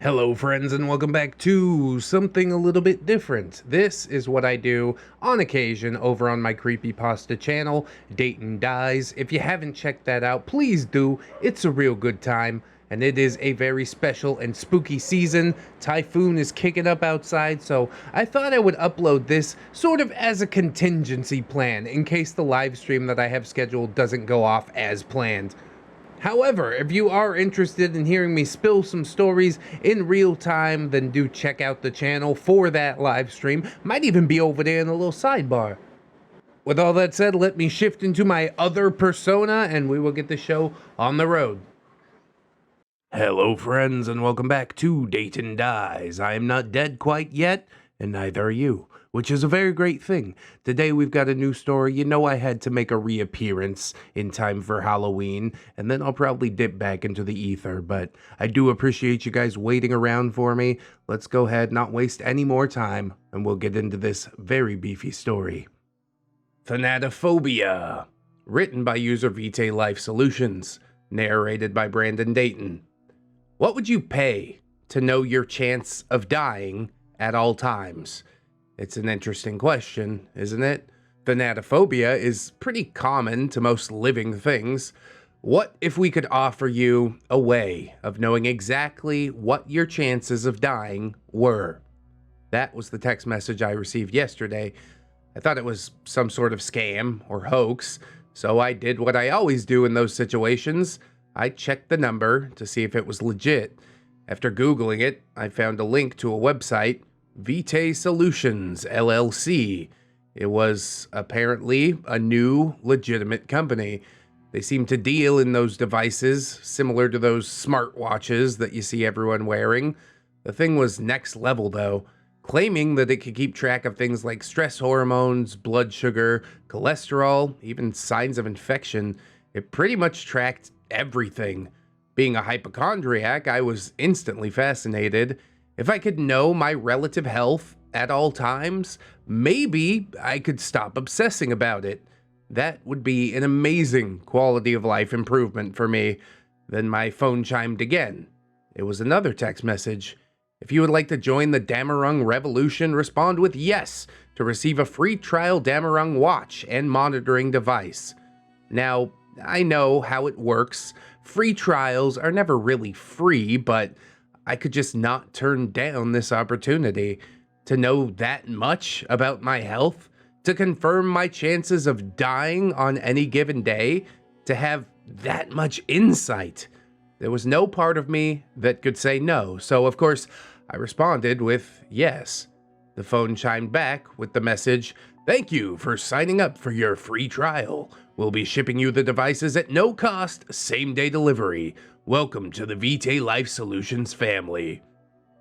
Hello friends and welcome back to something a little bit different. This is what I do on occasion over on my Creepypasta channel, Dayton Dies. If you haven't checked that out, please do. It's a real good time and it is a very special and spooky season. Typhoon is kicking up outside, so I thought I would upload this sort of as a contingency plan in case the live stream that I have scheduled doesn't go off as planned. However, if you are interested in hearing me spill some stories in real time, then do check out the channel for that live stream. Might even be over there in a little sidebar. With all that said, let me shift into my other persona and we will get the show on the road. Hello friends and welcome back to Dayton Dies. I am not dead quite yet, and neither are you, which is a very great thing. Today we've got a new story. You know I had to make a reappearance in time for Halloween, and then I'll probably dip back into the ether, but I do appreciate you guys waiting around for me. Let's go ahead, not waste any more time, and we'll get into this very beefy story. Thanatophobia, written by user Vitae Life Solutions, narrated by Brandon Dayton. What would you pay to know your chance of dying at all times? It's an interesting question, isn't it? Thanatophobia is pretty common to most living things. What if we could offer you a way of knowing exactly what your chances of dying were? That was the text message I received yesterday. I thought it was some sort of scam or hoax, so I did what I always do in those situations. I checked the number to see if it was legit. After Googling it, I found a link to a website, Vitae Solutions, LLC. It was apparently a new, legitimate company. They seem to deal in those devices, similar to those smartwatches that you see everyone wearing. The thing was next level, though, claiming that it could keep track of things like stress hormones, blood sugar, cholesterol, even signs of infection. It pretty much tracked everything. Being a hypochondriac, I was instantly fascinated. If I could know my relative health at all times, maybe I could stop obsessing about it. That would be an amazing quality of life improvement for me. Then my phone chimed again. It was another text message. If you would like to join the Damarung revolution, respond with yes to receive a free trial Damarung watch and monitoring device. Now, I know how it works. Free trials are never really free, but I could just not turn down this opportunity. To know that much about my health, to confirm my chances of dying on any given day, to have that much insight. There was no part of me that could say no, so of course I responded with yes. The phone chimed back with the message, "Thank you for signing up for your free trial. We'll be shipping you the devices at no cost, same-day delivery. Welcome to the Vitae Life Solutions family."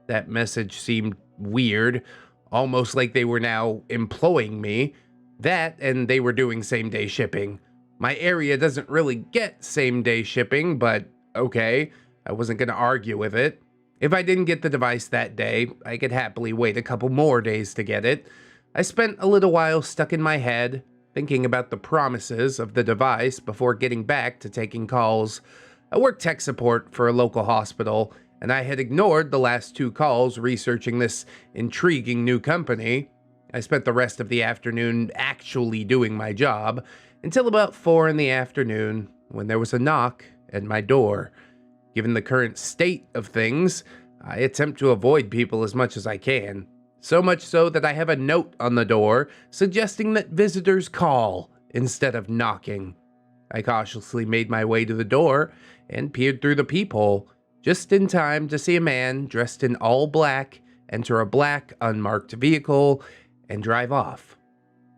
That message seemed weird, almost like they were now employing me. That, and they were doing same-day shipping. My area doesn't really get same-day shipping, but okay, I wasn't going to argue with it. If I didn't get the device that day, I could happily wait a couple more days to get it. I spent a little while stuck in my head, thinking about the promises of the device before getting back to taking calls. I worked tech support for a local hospital, and I had ignored the last 2 calls researching this intriguing new company. I spent the rest of the afternoon actually doing my job, until about 4 in the afternoon, when there was a knock at my door. Given the current state of things, I attempt to avoid people as much as I can. So much so that I have a note on the door suggesting that visitors call instead of knocking. I cautiously made my way to the door and peered through the peephole, just in time to see a man dressed in all black enter a black, unmarked vehicle and drive off.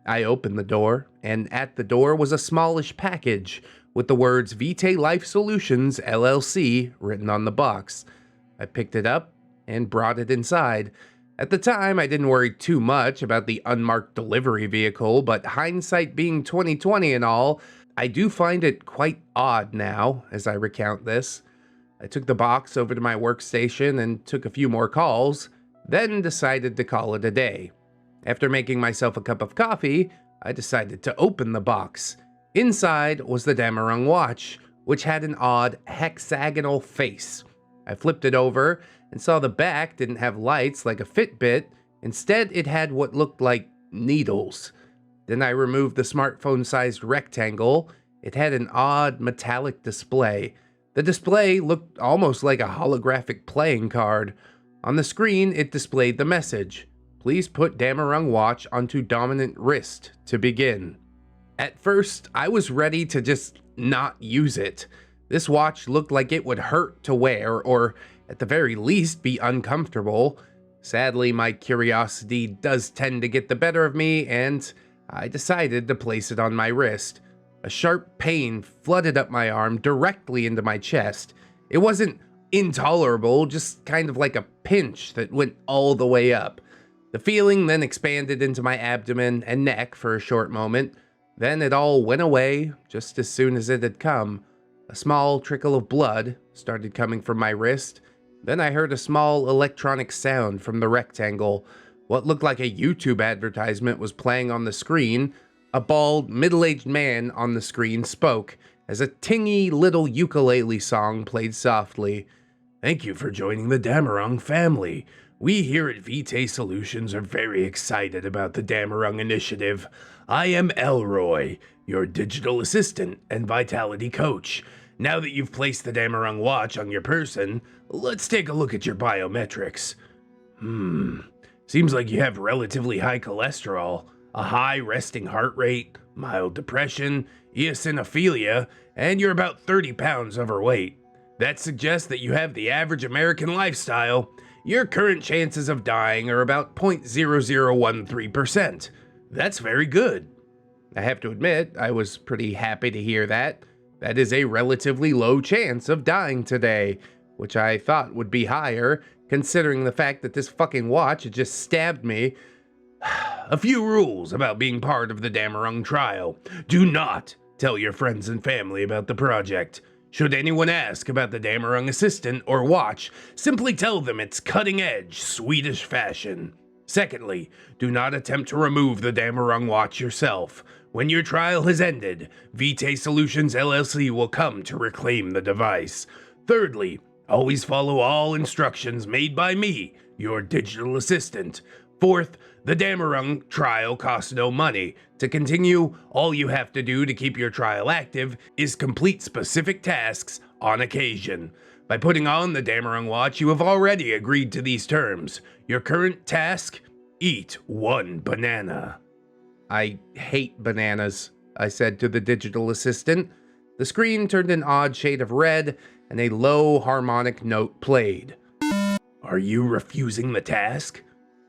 I opened the door, and at the door was a smallish package with the words Vitae Life Solutions, LLC written on the box. I picked it up and brought it inside. At the time, I didn't worry too much about the unmarked delivery vehicle, but hindsight being 20/20 and all, I do find it quite odd now as I recount this. I took the box over to my workstation and took a few more calls, then decided to call it a day. After making myself a cup of coffee, I decided to open the box. Inside was the Damarung watch, which had an odd hexagonal face. I flipped it over and saw the back didn't have lights like a Fitbit. Instead, it had what looked like needles. Then I removed the smartphone-sized rectangle. It had an odd metallic display. The display looked almost like a holographic playing card. On the screen, it displayed the message: "Please put Damarung watch onto dominant wrist to begin." At first, I was ready to just not use it. This watch looked like it would hurt to wear, or at the very least be uncomfortable. Sadly, my curiosity does tend to get the better of me, and I decided to place it on my wrist. A sharp pain flooded up my arm directly into my chest. It wasn't intolerable, just kind of like a pinch that went all the way up. The feeling then expanded into my abdomen and neck for a short moment. Then it all went away just as soon as it had come. A small trickle of blood started coming from my wrist. Then I heard a small electronic sound from the rectangle. What looked like a YouTube advertisement was playing on the screen. A bald, middle-aged man on the screen spoke as a tingy little ukulele song played softly. "Thank you for joining the Damarung family. We here at Vitae Solutions are very excited about the Damarung initiative. I am Elroy, your digital assistant and vitality coach. Now that you've placed the Damarung watch on your person, let's take a look at your biometrics. Seems like you have relatively high cholesterol, a high resting heart rate, mild depression, eosinophilia, and you're about 30 pounds overweight. That suggests that you have the average American lifestyle. Your current chances of dying are about 0.0013%. That's very good." I have to admit, I was pretty happy to hear that. That is a relatively low chance of dying today, which I thought would be higher, considering the fact that this fucking watch had just stabbed me. "A few rules about being part of the Damarung trial. Do not tell your friends and family about the project. Should anyone ask about the Damarung assistant or watch, simply tell them it's cutting-edge Swedish fashion. Secondly, do not attempt to remove the Damarung watch yourself. When your trial has ended, Vitae Solutions LLC will come to reclaim the device. Thirdly, always follow all instructions made by me, your digital assistant. Fourth, the Damarung trial costs no money. To continue, all you have to do to keep your trial active is complete specific tasks on occasion. By putting on the Damarung watch, you have already agreed to these terms. Your current task: eat one banana." "I hate bananas," I said to the digital assistant. The screen turned an odd shade of red, and a low harmonic note played. "Are you refusing the task?"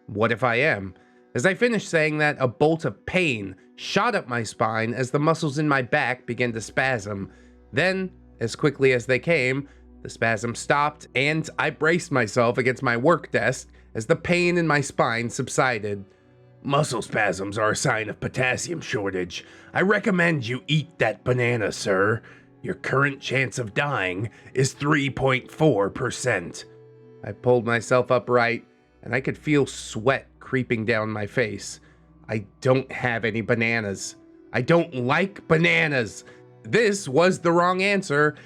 What if I am? As I finished saying that, a bolt of pain shot up my spine as the muscles in my back began to spasm. Then, as quickly as they came, the spasm stopped, and I braced myself against my work desk as the pain in my spine subsided. "Muscle spasms are a sign of potassium shortage. I recommend you eat that banana, sir. Your current chance of dying is 3.4%. I pulled myself upright, and I could feel sweat creeping down my face. I don't have any bananas. I don't like bananas. This was the wrong answer,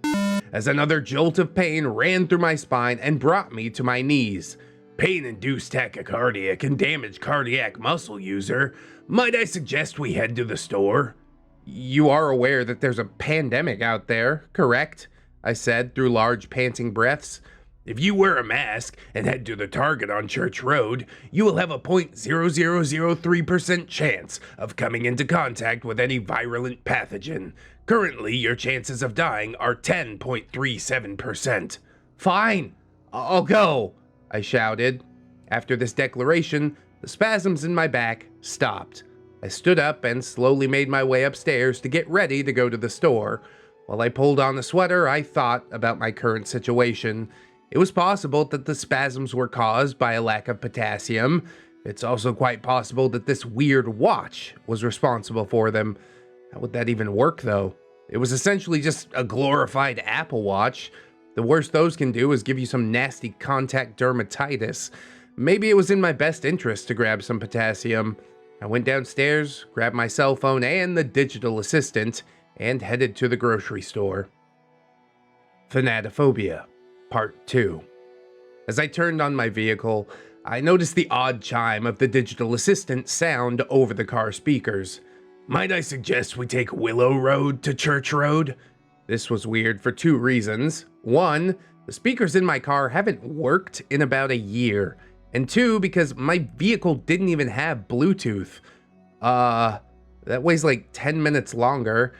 as another jolt of pain ran through my spine and brought me to my knees. "Pain-induced tachycardia can damage cardiac muscle, user. Might I suggest we head to the store?" "You are aware that there's a pandemic out there, correct?" I said through large panting breaths. "If you wear a mask and head to the Target on Church Road, you will have a 0.0003% chance of coming into contact with any virulent pathogen. Currently, your chances of dying are 10.37%. "Fine, I'll go," I shouted. After this declaration, the spasms in my back stopped. I stood up and slowly made my way upstairs to get ready to go to the store. While I pulled on the sweater, I thought about my current situation. It was possible that the spasms were caused by a lack of potassium. It's also quite possible that this weird watch was responsible for them. How would that even work, though? It was essentially just a glorified Apple Watch. The worst those can do is give you some nasty contact dermatitis. Maybe it was in my best interest to grab some potassium. I went downstairs, grabbed my cell phone and the digital assistant, and headed to the grocery store. Thanatophobia. Part 2. As I turned on my vehicle, I noticed the odd chime of the digital assistant sound over the car speakers. Might I suggest we take Willow Road to Church Road? This was weird for 2 reasons. 1, the speakers in my car haven't worked in about a year. And 2, because my vehicle didn't even have Bluetooth. That weighs like 10 minutes longer.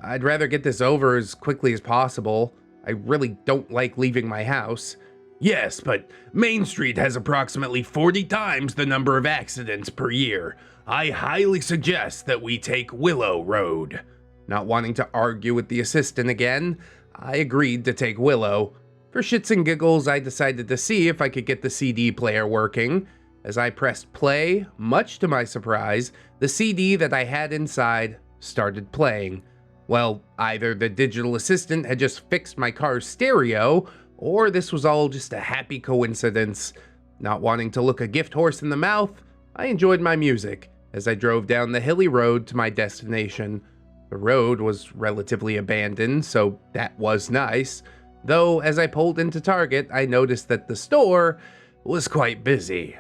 I'd rather get this over as quickly as possible. I really don't like leaving my house. Yes, but Main Street has approximately 40 times the number of accidents per year. I highly suggest that we take Willow Road. Not wanting to argue with the assistant again, I agreed to take Willow. For shits and giggles, I decided to see if I could get the CD player working. As I pressed play, much to my surprise, the CD that I had inside started playing. Well, either the digital assistant had just fixed my car's stereo, or this was all just a happy coincidence. Not wanting to look a gift horse in the mouth, I enjoyed my music as I drove down the hilly road to my destination. The road was relatively abandoned, so that was nice. Though, as I pulled into Target, I noticed that the store was quite busy.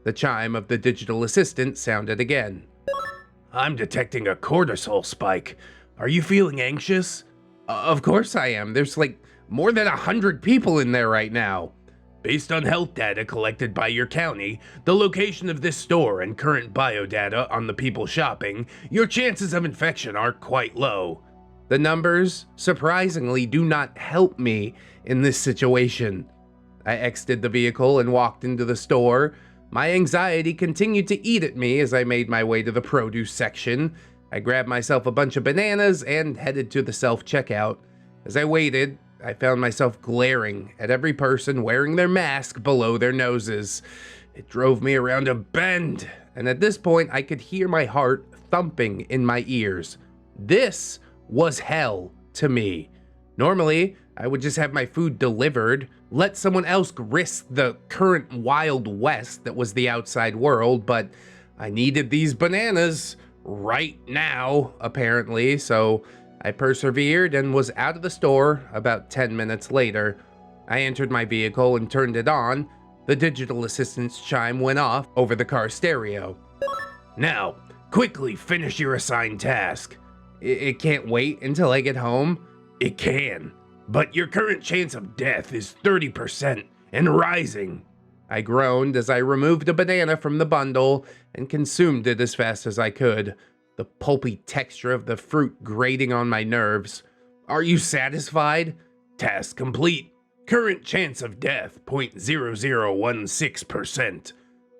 The chime of the digital assistant sounded again. I'm detecting a cortisol spike. Are you feeling anxious? Of course I am. There's like more than 100 people in there right now. Based on health data collected by your county, the location of this store, and current biodata on the people shopping, your chances of infection are quite low. The numbers, surprisingly, do not help me in this situation. I exited the vehicle and walked into the store. My anxiety continued to eat at me as I made my way to the produce section. I grabbed myself a bunch of bananas and headed to the self-checkout. As I waited, I found myself glaring at every person wearing their mask below their noses. It drove me around a bend, and at this point I could hear my heart thumping in my ears. This was hell to me. Normally, I would just have my food delivered, let someone else risk the current Wild West that was the outside world, but I needed these bananas right now, apparently, so I persevered and was out of the store about 10 minutes later. I entered my vehicle and turned it on. The digital assistant's chime went off over the car stereo. Now, quickly finish your assigned task. It can't wait until I get home? It can, but your current chance of death is 30% and rising. I groaned as I removed a banana from the bundle and consumed it as fast as I could, the pulpy texture of the fruit grating on my nerves. Are you satisfied? Task complete. Current chance of death, 0.0016%.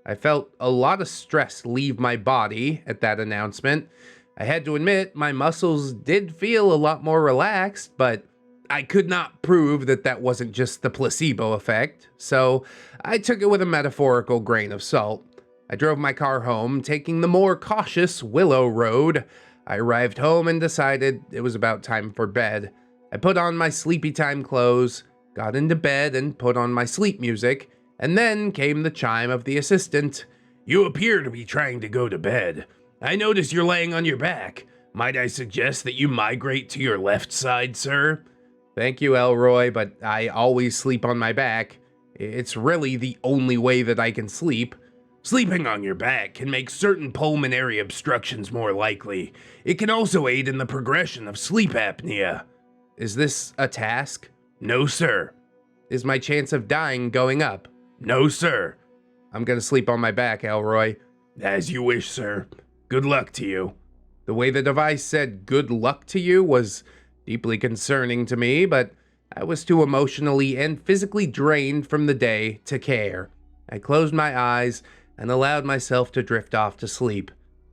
I felt a lot of stress leave my body at that announcement. I had to admit my muscles did feel a lot more relaxed, but I could not prove that that wasn't just the placebo effect, so I took it with a metaphorical grain of salt. I drove my car home, taking the more cautious Willow Road. I arrived home and decided it was about time for bed. I put on my sleepy time clothes, got into bed and put on my sleep music, and then came the chime of the assistant. You appear to be trying to go to bed. I notice you're laying on your back. Might I suggest that you migrate to your left side, sir? Thank you, Elroy, but I always sleep on my back. It's really the only way that I can sleep. Sleeping on your back can make certain pulmonary obstructions more likely. It can also aid in the progression of sleep apnea. Is this a task? No, sir. Is my chance of dying going up? No, sir. I'm gonna sleep on my back, Elroy. As you wish, sir. Good luck to you. The way the device said good luck to you was deeply concerning to me, but I was too emotionally and physically drained from the day to care. I closed my eyes and allowed myself to drift off to sleep.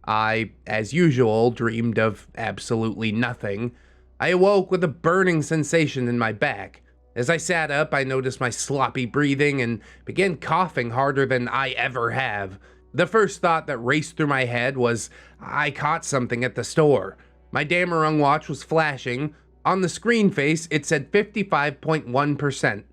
I, as usual, dreamed of absolutely nothing. I awoke with a burning sensation in my back. As I sat up, I noticed my sloppy breathing and began coughing harder than I ever have. The first thought that raced through my head was, I caught something at the store. My Damarung watch was flashing. On the screen face, it said 55.1%.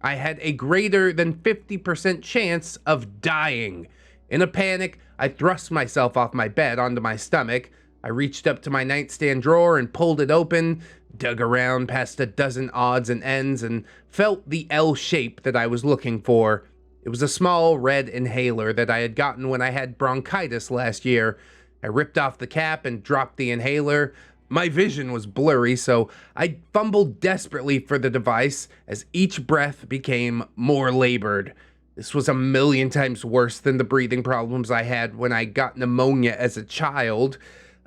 I had a greater than 50% chance of dying. In a panic, I thrust myself off my bed onto my stomach. I reached up to my nightstand drawer and pulled it open. dug around past a dozen odds and ends, and felt the L shape that I was looking for. It was a small red inhaler that I had gotten when I had bronchitis last year. I ripped off the cap and dropped the inhaler. My vision was blurry, so I fumbled desperately for the device as each breath became more labored. This was a million times worse than the breathing problems I had when I got pneumonia as a child.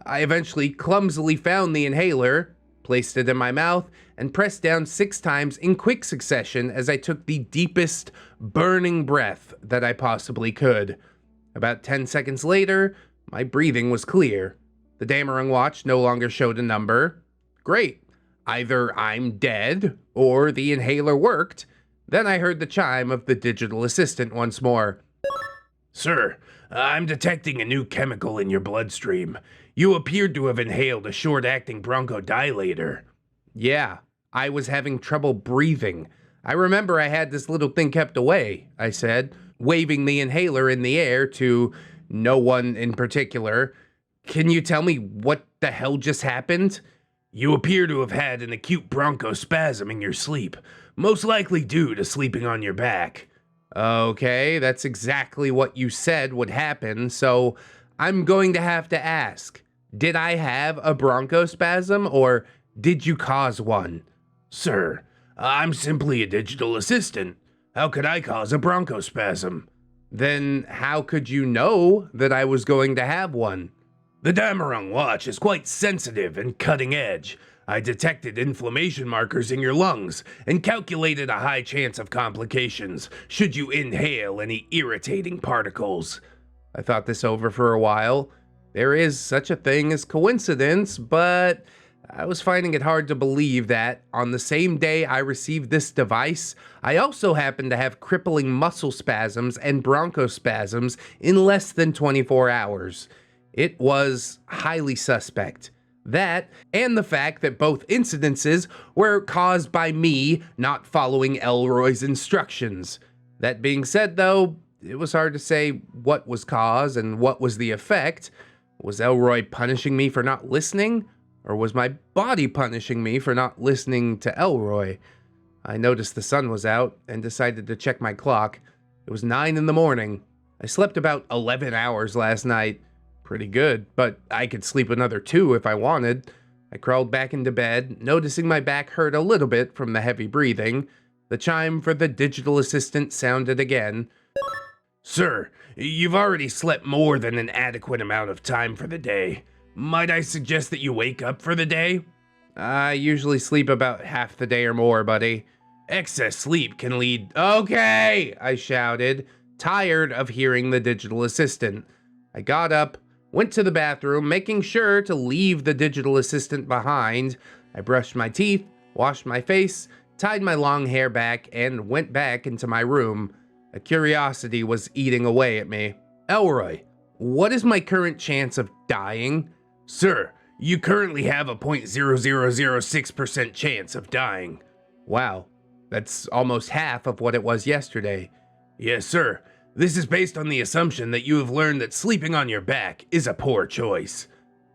I eventually clumsily found the inhaler, placed it in my mouth, and pressed down 6 times in quick succession as I took the deepest, burning breath that I possibly could. About 10 seconds later, my breathing was clear. The Damarung watch no longer showed a number. Great. Either I'm dead, or the inhaler worked. Then I heard the chime of the digital assistant once more. Sir, I'm detecting a new chemical in your bloodstream. You appeared to have inhaled a short-acting bronchodilator. Yeah, I was having trouble breathing. I remember I had this little thing kept away, I said, waving the inhaler in the air to no one in particular. Can you tell me what the hell just happened? You appear to have had an acute bronchospasm in your sleep, most likely due to sleeping on your back. Okay, that's exactly what you said would happen, so I'm going to have to ask. Did I have a bronchospasm, or did you cause one? Sir, I'm simply a digital assistant. How could I cause a bronchospasm? Then how could you know that I was going to have one? The Damarung watch is quite sensitive and cutting edge. I detected inflammation markers in your lungs and calculated a high chance of complications should you inhale any irritating particles. I thought this over for a while. There is such a thing as coincidence, but I was finding it hard to believe that on the same day I received this device, I also happened to have crippling muscle spasms and bronchospasms in less than 24 hours. It was highly suspect. That, and the fact that both incidences were caused by me not following Elroy's instructions. That being said, though, it was hard to say what was cause and what was the effect. Was Elroy punishing me for not listening? Or was my body punishing me for not listening to Elroy? I noticed the sun was out and decided to check my clock. It was 9 in the morning. I slept about 11 hours last night. Pretty good, but I could sleep another 2 if I wanted. I crawled back into bed, noticing my back hurt a little bit from the heavy breathing. The chime for the digital assistant sounded again. Sir, you've already slept more than an adequate amount of time for the day. Might I suggest that you wake up for the day? I usually sleep about half the day or more, buddy. Excess sleep can lead... Okay, I shouted, tired of hearing the digital assistant. I got up, went to the bathroom, making sure to leave the digital assistant behind. I brushed my teeth, washed my face, tied my long hair back, and went back into my room. A curiosity was eating away at me. Elroy, what is my current chance of dying? Sir, you currently have a 0.0006% chance of dying. Wow, that's almost half of what it was yesterday. Yes, sir. This is based on the assumption that you have learned that sleeping on your back is a poor choice.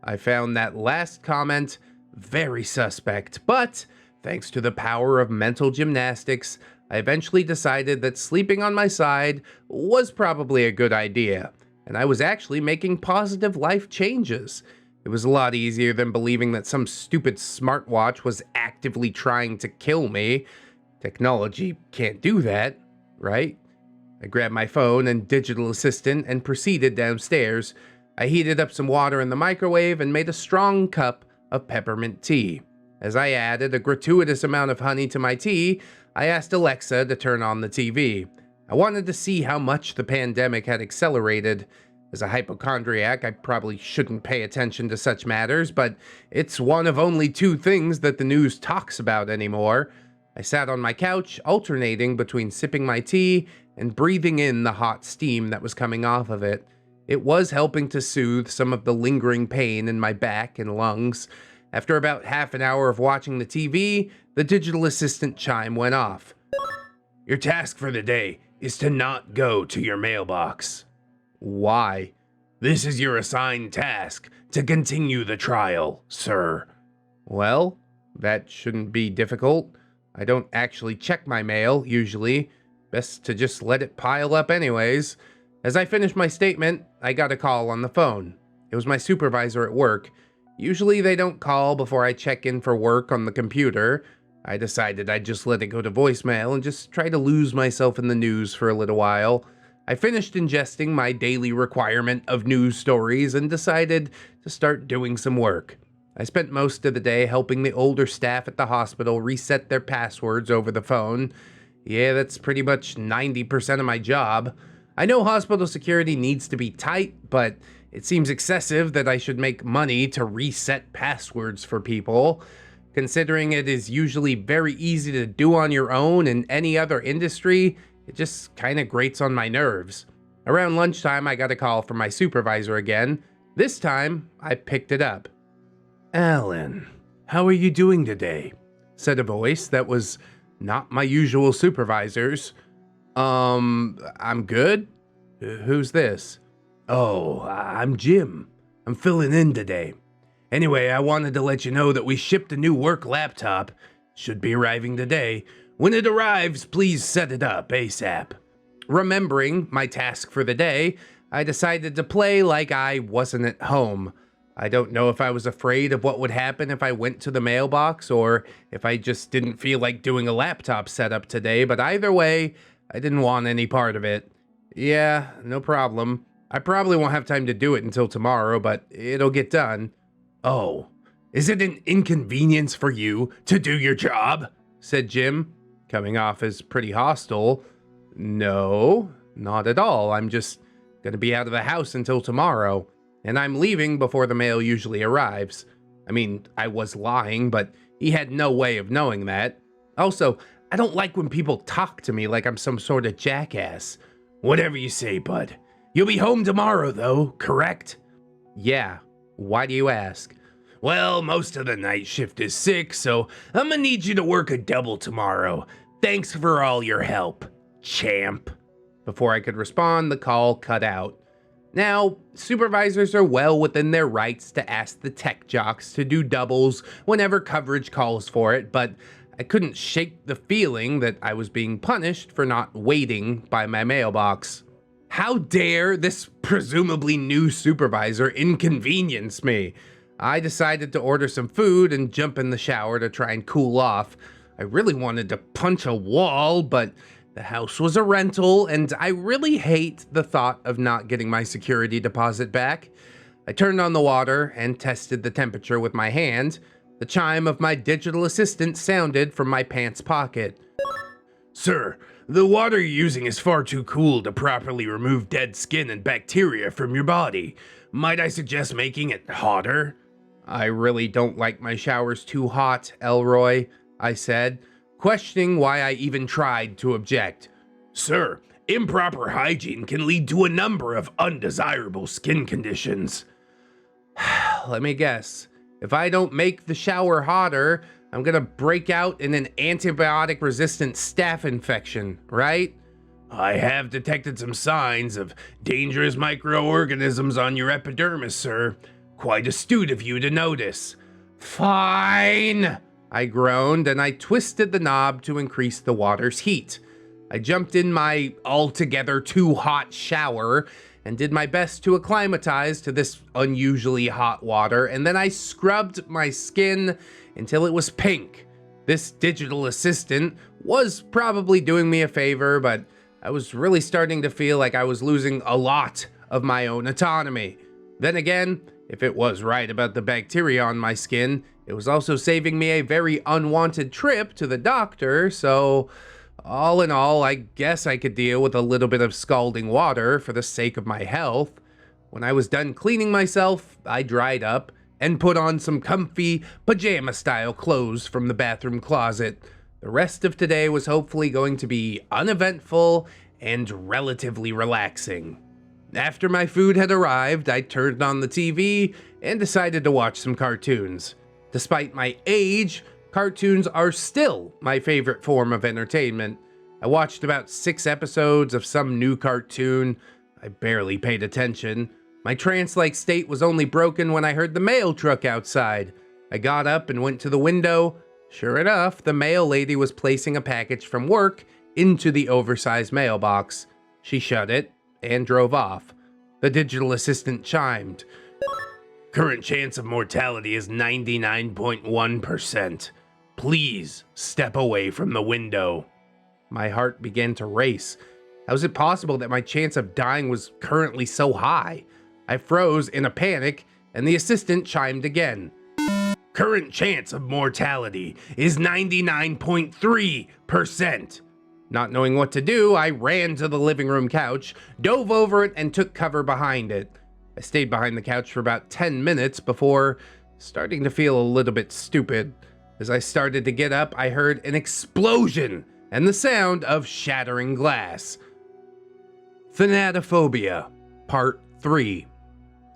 I found that last comment very suspect, but thanks to the power of mental gymnastics, I eventually decided that sleeping on my side was probably a good idea, and I was actually making positive life changes. It was a lot easier than believing that some stupid smartwatch was actively trying to kill me. Technology can't do that, right? I grabbed my phone and digital assistant and proceeded downstairs. I heated up some water in the microwave and made a strong cup of peppermint tea. As I added a gratuitous amount of honey to my tea, I asked Alexa to turn on the TV. I wanted to see how much the pandemic had accelerated. As a hypochondriac, I probably shouldn't pay attention to such matters, but it's one of only 2 things that the news talks about anymore. I sat on my couch, alternating between sipping my tea and breathing in the hot steam that was coming off of it. It was helping to soothe some of the lingering pain in my back and lungs. After about half an hour of watching the TV, the digital assistant chime went off. Your task for the day is to not go to your mailbox. Why? This is your assigned task to continue the trial, sir. Well, That shouldn't be difficult. I don't actually check my mail, usually. Best to just let it pile up anyways. As I finished my statement, I got a call on the phone. It was my supervisor at work. Usually they don't call before I check in for work on the computer. I decided I'd just let it go to voicemail and just try to lose myself in the news for a little while. I finished ingesting my daily requirement of news stories and decided to start doing some work. I spent most of the day helping the older staff at the hospital reset their passwords over the phone. Yeah, that's pretty much 90% of my job. I know hospital security needs to be tight, but it seems excessive that I should make money to reset passwords for people. Considering it is usually very easy to do on your own in any other industry, it just kind of grates on my nerves. Around lunchtime, I got a call from my supervisor again. This time, I picked it up. "Alan, how are you doing today?" said a voice that was not my usual supervisor's. I'm good? Who's this? "Oh, I'm Jim. I'm filling in today. Anyway, I wanted to let you know that we shipped a new work laptop. Should be arriving today. When it arrives, please set it up ASAP." Remembering my task for the day, I decided to play like I wasn't at home. I don't know if I was afraid of what would happen if I went to the mailbox or if I just didn't feel like doing a laptop setup today, but either way, I didn't want any part of it. Yeah, no problem. I probably won't have time to do it until tomorrow, but it'll get done. "Oh, is it an inconvenience for you to do your job?" said Jim, coming off as pretty hostile. No, not at all. I'm just gonna be out of the house until tomorrow, and I'm leaving before the mail usually arrives. I mean, I was lying, but he had no way of knowing that. Also, I don't like when people talk to me like I'm some sort of jackass. "Whatever you say, bud. You'll be home tomorrow, though, correct?" Yeah. Why do you ask? "Well, most of the night shift is sick, so I'm gonna need you to work a double tomorrow. Thanks for all your help, champ." Before I could respond, the call cut out. Now, supervisors are well within their rights to ask the tech jocks to do doubles whenever coverage calls for it, but I couldn't shake the feeling that I was being punished for not waiting by my mailbox. How dare this presumably new supervisor inconvenience me? I decided to order some food and jump in the shower to try and cool off. I really wanted to punch a wall, but the house was a rental, and I really hate the thought of not getting my security deposit back. I turned on the water and tested the temperature with my hand. The chime of my digital assistant sounded from my pants pocket. "Sir, the water you're using is far too cool to properly remove dead skin and bacteria from your body. Might I suggest making it hotter?" "I really don't like my showers too hot, Elroy," I said, questioning why I even tried to object. "Sir, improper hygiene can lead to a number of undesirable skin conditions." Let me guess. If I don't make the shower hotter, I'm gonna break out in an antibiotic-resistant staph infection, right? "I have detected some signs of dangerous microorganisms on your epidermis, sir. Quite astute of you to notice." "Fine," I groaned, and I twisted the knob to increase the water's heat. I jumped in my altogether too hot shower and did my best to acclimatize to this unusually hot water, and then I scrubbed my skin until it was pink. This digital assistant was probably doing me a favor, but I was really starting to feel like I was losing a lot of my own autonomy. Then again, if it was right about the bacteria on my skin, it was also saving me a very unwanted trip to the doctor, so all in all, I guess I could deal with a little bit of scalding water for the sake of my health. When I was done cleaning myself, I dried up and put on some comfy pajama-style clothes from the bathroom closet. The rest of today was hopefully going to be uneventful and relatively relaxing. After my food had arrived, I turned on the TV and decided to watch some cartoons. Despite my age, cartoons are still my favorite form of entertainment. I watched about 6 episodes of some new cartoon. I barely paid attention. My trance-like state was only broken when I heard the mail truck outside. I got up and went to the window, Sure enough, the mail lady was placing a package from work into the oversized mailbox. She shut it and drove off. The digital assistant chimed. Current chance of mortality is 99.1%. Please step away from the window. My heart began to race. How is it possible that my chance of dying was currently so high? I froze in a panic, and the assistant chimed again. Current chance of mortality is 99.3%. Not knowing what to do, I ran to the living room couch, dove over it, and took cover behind it. I stayed behind the couch for about 10 minutes before starting to feel a little bit stupid. As I started to get up, I heard an explosion and the sound of shattering glass. Thanatophobia, Part 3.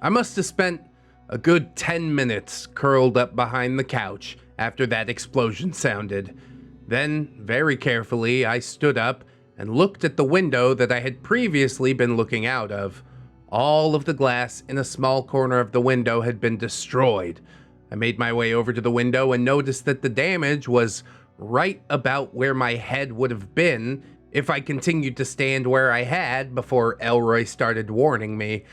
I must have spent a good 10 minutes curled up behind the couch after that explosion sounded. Then, very carefully, I stood up and looked at the window that I had previously been looking out of. All of the glass in a small corner of the window had been destroyed. I made my way over to the window and noticed that the damage was right about where my head would have been if I continued to stand where I had before Elroy started warning me.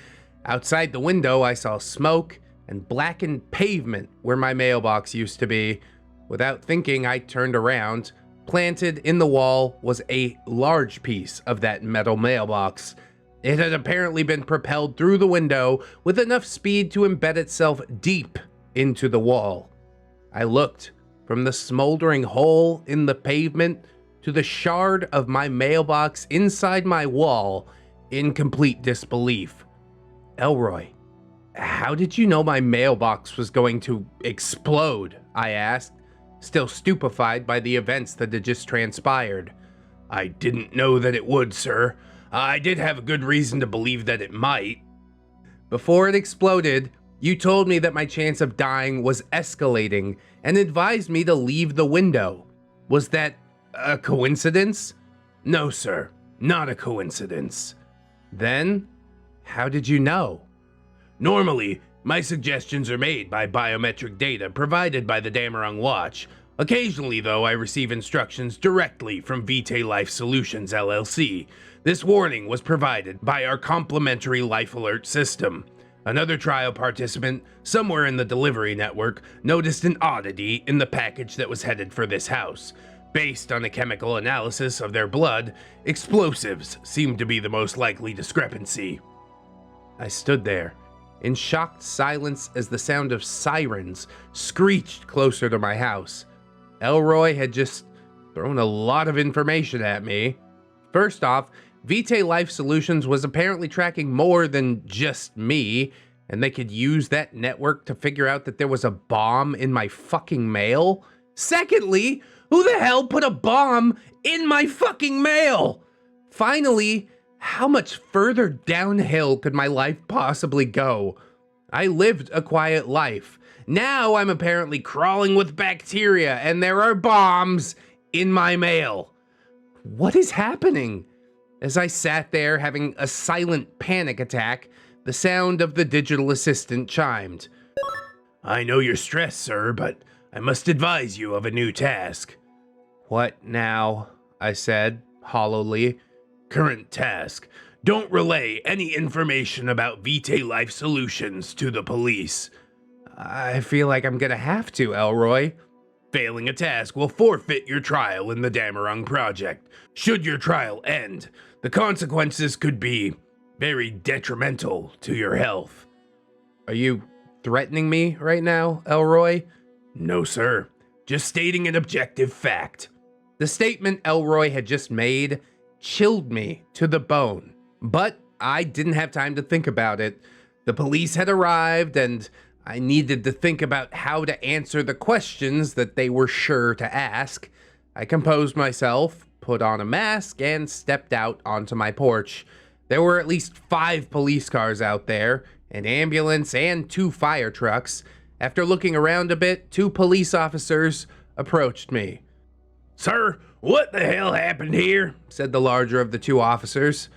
Outside the window, I saw smoke and blackened pavement where my mailbox used to be. Without thinking, I turned around. Planted in the wall was a large piece of that metal mailbox. It had apparently been propelled through the window with enough speed to embed itself deep into the wall. I looked from the smoldering hole in the pavement to the shard of my mailbox inside my wall in complete disbelief. Elroy, how did you know my mailbox was going to explode? I asked, still stupefied by the events that had just transpired. I didn't know that it would, sir. I did have a good reason to believe that it might. Before it exploded, you told me that my chance of dying was escalating and advised me to leave the window. Was that a coincidence? No, sir. Not a coincidence. Then, how did you know? Normally, my suggestions are made by biometric data provided by the Damarung Watch. Occasionally, though, I receive instructions directly from Vitae Life Solutions, LLC. This warning was provided by our complimentary life alert system. Another trial participant, somewhere in the delivery network, noticed an oddity in the package that was headed for this house. Based on a chemical analysis of their blood, explosives seemed to be the most likely discrepancy. I stood there, in shocked silence as the sound of sirens screeched closer to my house. Elroy had just thrown a lot of information at me. First off, Vitae Life Solutions was apparently tracking more than just me, and they could use that network to figure out that there was a bomb in my fucking mail. Secondly, who the hell put a bomb in my fucking mail? Finally, how much further downhill could my life possibly go? I lived a quiet life. Now I'm apparently crawling with bacteria, and there are bombs in my mail. What is happening? As I sat there having a silent panic attack, the sound of the digital assistant chimed. I know you're stressed, sir, but I must advise you of a new task. What now? I said, hollowly. Current task. Don't relay any information about Vitae Life Solutions to the police. I feel like I'm gonna have to, Elroy. Failing a task will forfeit your trial in the Damarung project. Should your trial end, the consequences could be very detrimental to your health. Are you threatening me right now, Elroy? No, sir. Just stating an objective fact. The statement Elroy had just made chilled me to the bone, but I didn't have time to think about it. The police had arrived, and I needed to think about how to answer the questions that they were sure to ask. I composed myself, put on a mask, and stepped out onto my porch. There were at least 5 police cars out there, an ambulance, and 2 fire trucks. After looking around a bit, 2 police officers approached me. Sir, what the hell happened here? Said the larger of the 2 officers.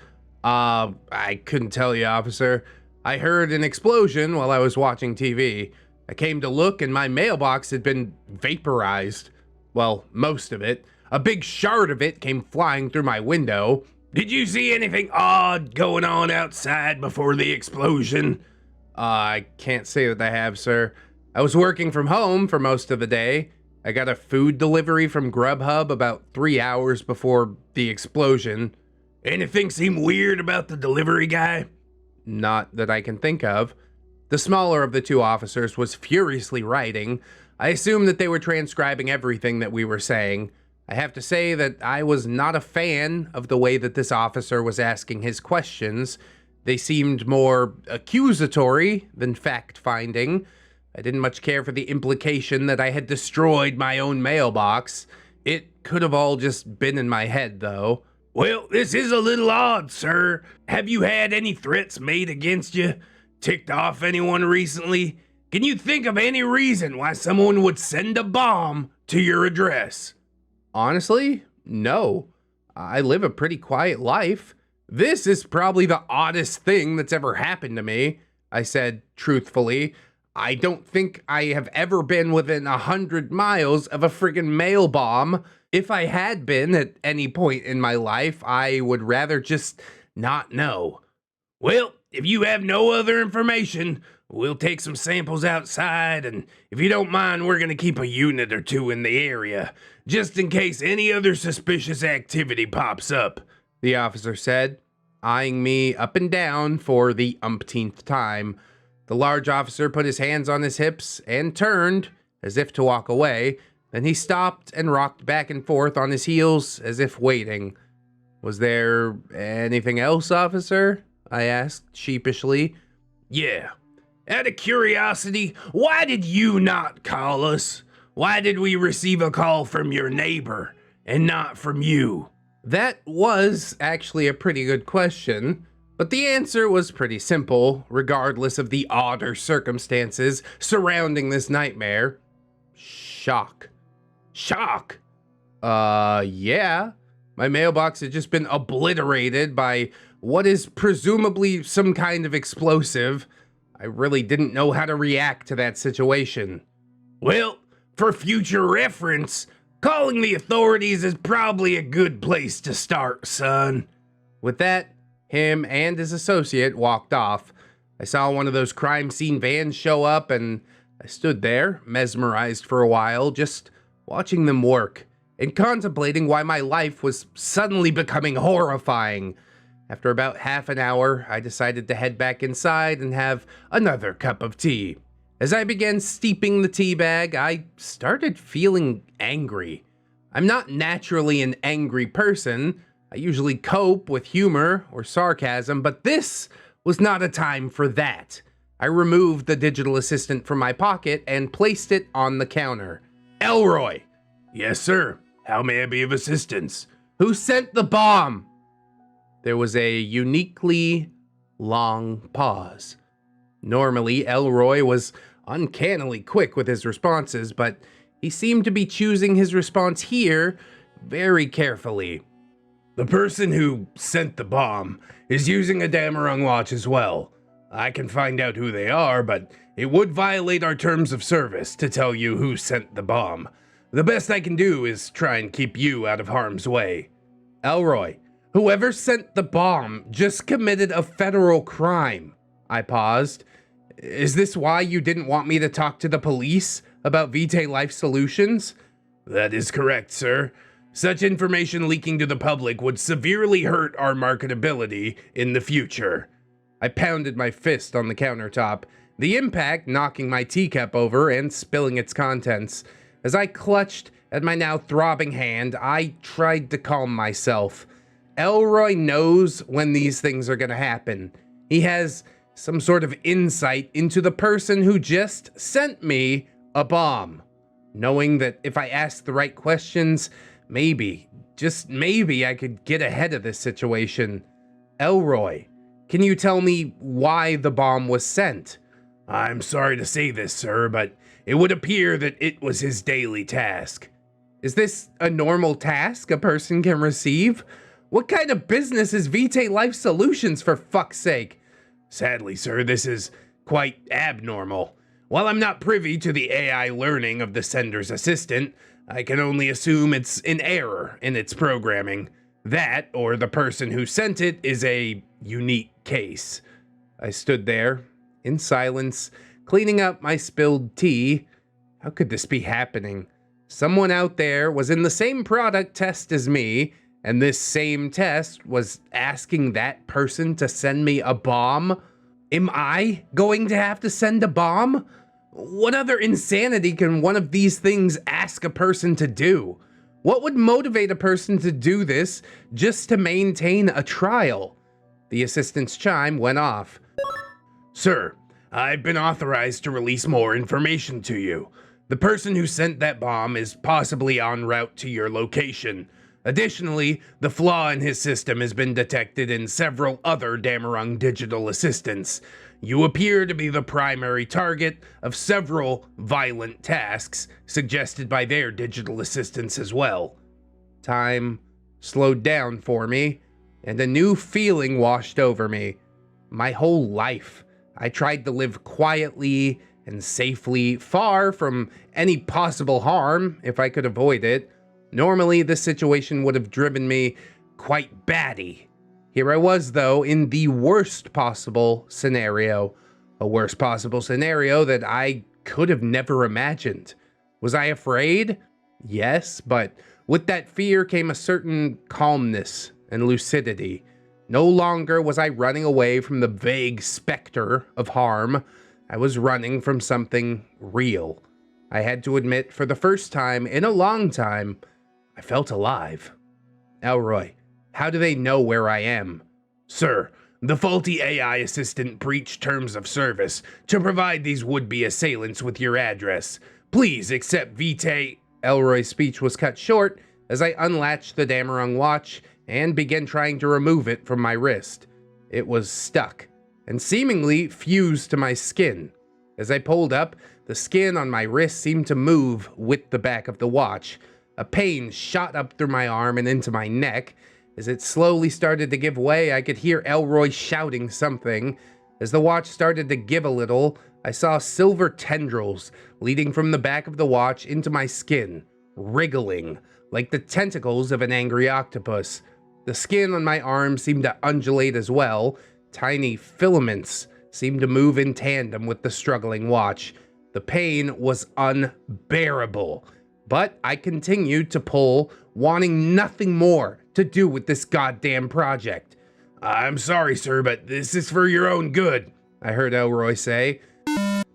I couldn't tell you, officer. I heard an explosion while I was watching TV. I came to look and my mailbox had been vaporized. Well, most of it. A big shard of it came flying through my window. Did you see anything odd going on outside before the explosion? I can't say that I have, sir. I was working from home for most of the day. I got a food delivery from Grubhub about 3 hours before the explosion. Anything seem weird about the delivery guy? Not that I can think of. The smaller of the two officers was furiously writing. I assumed that they were transcribing everything that we were saying. I have to say that I was not a fan of the way that this officer was asking his questions. They seemed more accusatory than fact-finding. I didn't much care for the implication that I had destroyed my own mailbox. It could have all just been in my head, though. Well, this is a little odd, sir. Have you had any threats made against you? Ticked off anyone recently? Can you think of any reason why someone would send a bomb to your address? Honestly, no. I live a pretty quiet life. This is probably the oddest thing that's ever happened to me, I said truthfully. I don't think I have ever been within 100 miles of a friggin' mail bomb. If I had been at any point in my life, I would rather just not know. Well, if you have no other information, we'll take some samples outside, and if you don't mind, we're gonna keep a unit or two in the area, just in case any other suspicious activity pops up, the officer said, eyeing me up and down for the umpteenth time. The large officer put his hands on his hips and turned, as if to walk away. Then he stopped and rocked back and forth on his heels, as if waiting. Was there anything else, officer? I asked sheepishly. Yeah. Out of curiosity, why did you not call us? Why did we receive a call from your neighbor and not from you? That was actually a pretty good question, but the answer was pretty simple, regardless of the odder circumstances surrounding this nightmare. Shock. Shock? Yeah. My mailbox had just been obliterated by what is presumably some kind of explosive. I really didn't know how to react to that situation. Well, for future reference, calling the authorities is probably a good place to start, son. With that, him and his associate walked off. I saw one of those crime scene vans show up, and I stood there, mesmerized for a while, just watching them work and contemplating why my life was suddenly becoming horrifying. After about half an hour, I decided to head back inside and have another cup of tea. As I began steeping the tea bag, I started feeling angry. I'm not naturally an angry person. I usually cope with humor or sarcasm, but this was not a time for that. I removed the digital assistant from my pocket and placed it on the counter. Elroy! Yes, sir. How may I be of assistance? Who sent the bomb? There was a uniquely long pause. Normally, Elroy was uncannily quick with his responses, but he seemed to be choosing his response here very carefully. The person who sent the bomb is using a Damarung watch as well. I can find out who they are, but it would violate our terms of service to tell you who sent the bomb. The best I can do is try and keep you out of harm's way. Elroy, whoever sent the bomb just committed a federal crime. I paused. Is this why you didn't want me to talk to the police about Vitae Life Solutions? That is correct, sir. Such information leaking to the public would severely hurt our marketability in the future. I pounded my fist on the countertop, the impact knocking my teacup over and spilling its contents. As I clutched at my now throbbing hand, I tried to calm myself. Elroy knows when these things are gonna happen. He has some sort of insight into the person who just sent me a bomb. Knowing that if I asked the right questions, maybe, just maybe, I could get ahead of this situation. Elroy, can you tell me why the bomb was sent? I'm sorry to say this, sir, but it would appear that it was his daily task. Is this a normal task a person can receive? What kind of business is Vitae Life Solutions, for fuck's sake? Sadly, sir, this is quite abnormal. While I'm not privy to the AI learning of the sender's assistant, I can only assume it's an error in its programming. That, or the person who sent it, is a unique case. I stood there, in silence, cleaning up my spilled tea. How could this be happening? Someone out there was in the same product test as me, and this same test was asking that person to send me a bomb? Am I going to have to send a bomb? What other insanity can one of these things ask a person to do? What would motivate a person to do this just to maintain a trial? The assistant's chime went off. Sir, I've been authorized to release more information to you. The person who sent that bomb is possibly en route to your location. Additionally, the flaw in his system has been detected in several other Damarung digital assistants. You appear to be the primary target of several violent tasks suggested by their digital assistants as well. Time slowed down for me, and a new feeling washed over me. My whole life, I tried to live quietly and safely, far from any possible harm if I could avoid it. Normally, this situation would have driven me quite batty. Here I was, though, in the worst possible scenario. A worst possible scenario that I could have never imagined. Was I afraid? Yes, but with that fear came a certain calmness and lucidity. No longer was I running away from the vague specter of harm. I was running from something real. I had to admit, for the first time in a long time, I felt alive. Elroy, how do they know where I am? Sir, the faulty AI assistant breached terms of service to provide these would-be assailants with your address. Please accept Vitae. Elroy's speech was cut short as I unlatched the Damarung watch and began trying to remove it from my wrist. It was stuck and seemingly fused to my skin. As I pulled up, the skin on my wrist seemed to move with the back of the watch. A pain shot up through my arm and into my neck. As it slowly started to give way, I could hear Elroy shouting something. As the watch started to give a little, I saw silver tendrils leading from the back of the watch into my skin, wriggling like the tentacles of an angry octopus. The skin on my arm seemed to undulate as well. Tiny filaments seemed to move in tandem with the struggling watch. The pain was unbearable, but I continued to pull, wanting nothing more to do with this goddamn project. I'm sorry, sir, but this is for your own good, I heard Elroy say.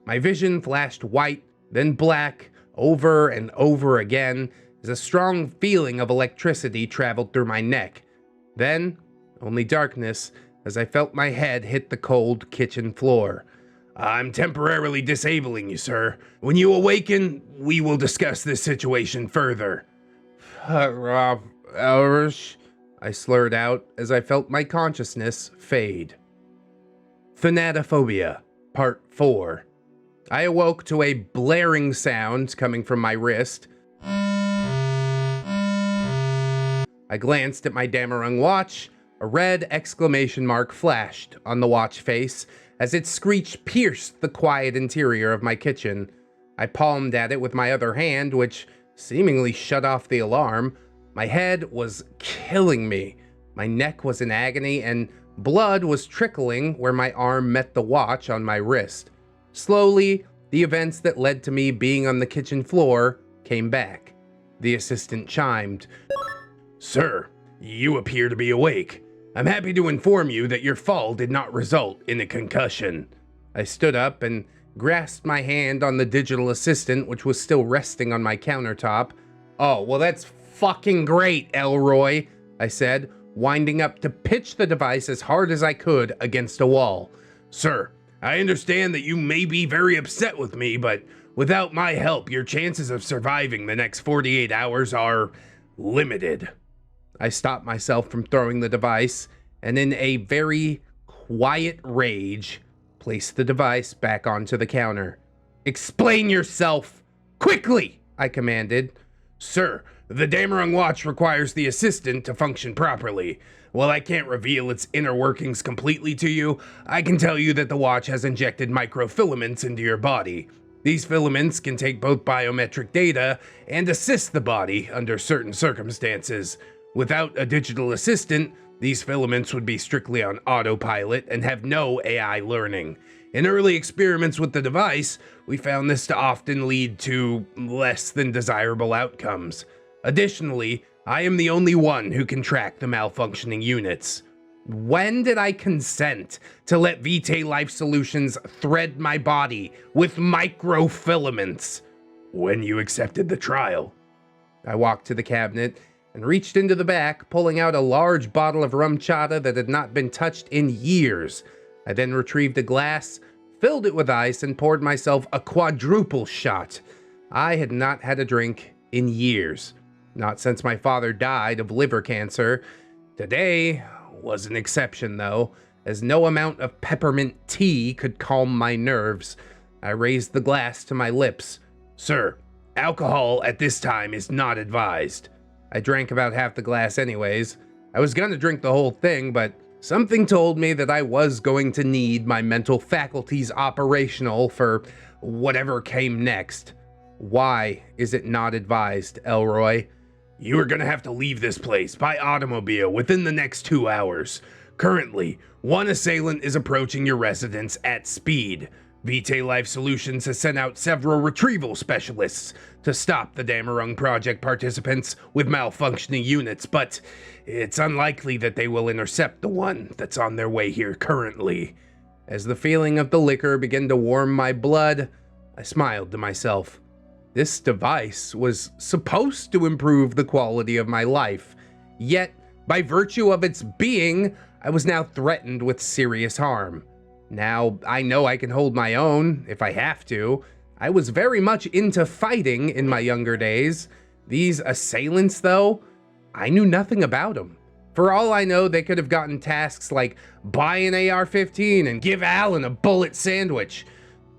My vision flashed white, then black, over and over again, as a strong feeling of electricity traveled through my neck. Then, only darkness, as I felt my head hit the cold kitchen floor. I'm temporarily disabling you, sir. When you awaken, we will discuss this situation further. Elrish, I slurred out as I felt my consciousness fade. Thanatophobia, Part 4. I awoke to a blaring sound coming from my wrist. I glanced at my Damarung watch. A red exclamation mark flashed on the watch face as its screech pierced the quiet interior of my kitchen. I palmed at it with my other hand, which seemingly shut off the alarm. My head was killing me. My neck was in agony, and blood was trickling where my arm met the watch on my wrist. Slowly, the events that led to me being on the kitchen floor came back. The assistant chimed. Sir, you appear to be awake. I'm happy to inform you that your fall did not result in a concussion. I stood up and grasped my hand on the digital assistant, which was still resting on my countertop. Oh, well, that's fucking great, Elroy, I said, winding up to pitch the device as hard as I could against a wall. Sir, I understand that you may be very upset with me, but without my help, your chances of surviving the next 48 hours are limited. I stopped myself from throwing the device, and in a very quiet rage, placed the device back onto the counter. Explain yourself! Quickly! I commanded. Sir, the Damarung watch requires the assistant to function properly. While I can't reveal its inner workings completely to you, I can tell you that the watch has injected microfilaments into your body. These filaments can take both biometric data and assist the body under certain circumstances. Without a digital assistant, these filaments would be strictly on autopilot and have no AI learning. In early experiments with the device, we found this to often lead to less than desirable outcomes. Additionally, I am the only one who can track the malfunctioning units. When did I consent to let Vitae Life Solutions thread my body with microfilaments? When you accepted the trial. I walked to the cabinet and reached into the back, pulling out a large bottle of rum chata that had not been touched in years. I then retrieved a glass, filled it with ice, and poured myself a quadruple shot. I had not had a drink in years. Not since my father died of liver cancer. Today was an exception, though, as no amount of peppermint tea could calm my nerves. I raised the glass to my lips. Sir, alcohol at this time is not advised. I drank about half the glass anyways. I was gonna drink the whole thing, but something told me that I was going to need my mental faculties operational for whatever came next. Why is it not advised, Elroy? You are gonna have to leave this place by automobile within the next 2 hours. Currently, one assailant is approaching your residence at speed. Vitae Life Solutions has sent out several retrieval specialists to stop the Damarung Project participants with malfunctioning units, but it's unlikely that they will intercept the one that's on their way here currently. As the feeling of the liquor began to warm my blood, I smiled to myself. This device was supposed to improve the quality of my life, yet, by virtue of its being, I was now threatened with serious harm. Now, I know I can hold my own, if I have to. I was very much into fighting in my younger days. These assailants, though, I knew nothing about them. For all I know, they could have gotten tasks like buy an AR-15 and give Alan a bullet sandwich.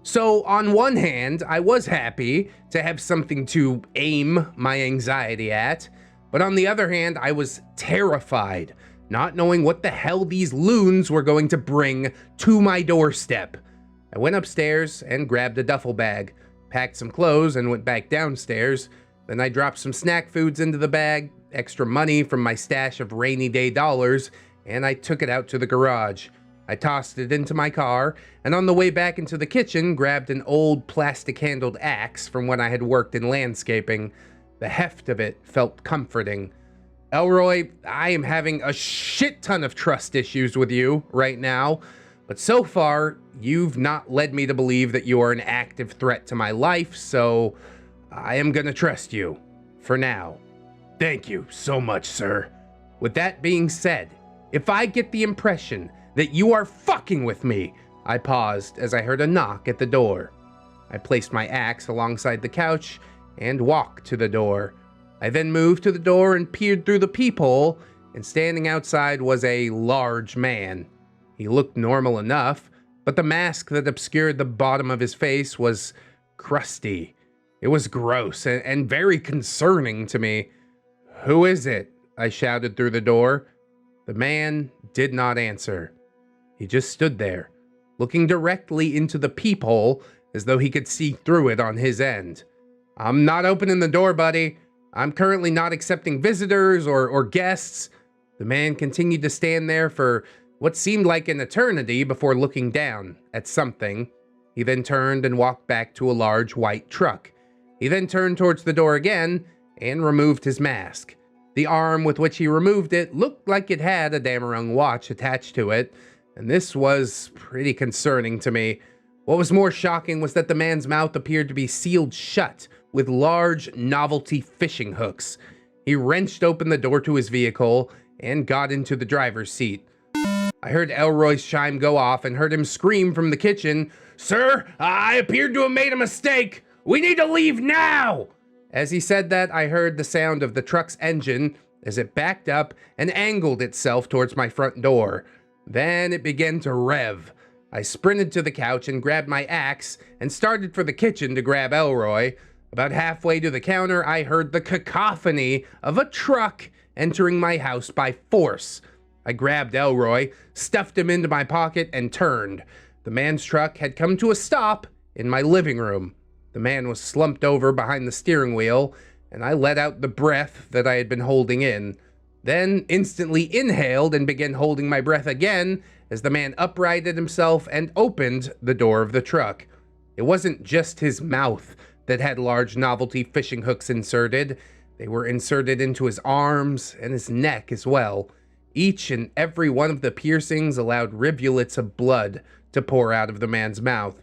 So, on one hand, I was happy to have something to aim my anxiety at, but on the other hand, I was terrified, not knowing what the hell these loons were going to bring to my doorstep. I went upstairs and grabbed a duffel bag, packed some clothes, and went back downstairs. Then I dropped some snack foods into the bag, extra money from my stash of rainy day dollars, and I took it out to the garage. I tossed it into my car, and on the way back into the kitchen, grabbed an old plastic-handled axe from when I had worked in landscaping. The heft of it felt comforting. Elroy, I am having a shit ton of trust issues with you right now, but so far, you've not led me to believe that you are an active threat to my life, so I am gonna trust you. For now. Thank you so much, sir. With that being said, if I get the impression that you are fucking with me, I paused as I heard a knock at the door. I placed my axe alongside the couch and walked to the door. I then moved to the door and peered through the peephole, and standing outside was a large man. He looked normal enough, but the mask that obscured the bottom of his face was crusty. It was gross and very concerning to me. "Who is it?" I shouted through the door. The man did not answer. He just stood there, looking directly into the peephole as though he could see through it on his end. "I'm not opening the door, buddy. I'm currently not accepting visitors or guests." The man continued to stand there for what seemed like an eternity before looking down at something. He then turned and walked back to a large white truck. He then turned towards the door again and removed his mask. The arm with which he removed it looked like it had a Damarung watch attached to it, and this was pretty concerning to me. What was more shocking was that the man's mouth appeared to be sealed shut with large novelty fishing hooks. He wrenched open the door to his vehicle and got into the driver's seat. I heard Elroy's chime go off and heard him scream from the kitchen, "Sir, I appeared to have made a mistake. We need to leave now!" As he said that, I heard the sound of the truck's engine as it backed up and angled itself towards my front door. Then it began to rev. I sprinted to the couch and grabbed my axe and started for the kitchen to grab Elroy. About halfway to the counter, I heard the cacophony of a truck entering my house by force. I grabbed Elroy, stuffed him into my pocket, and turned. The man's truck had come to a stop in my living room. The man was slumped over behind the steering wheel, and I let out the breath that I had been holding in, then instantly inhaled and began holding my breath again as the man uprighted himself and opened the door of the truck. It wasn't just his mouth that had large novelty fishing hooks inserted. They were inserted into his arms and his neck as well. Each and every one of the piercings allowed rivulets of blood to pour out of the man's mouth.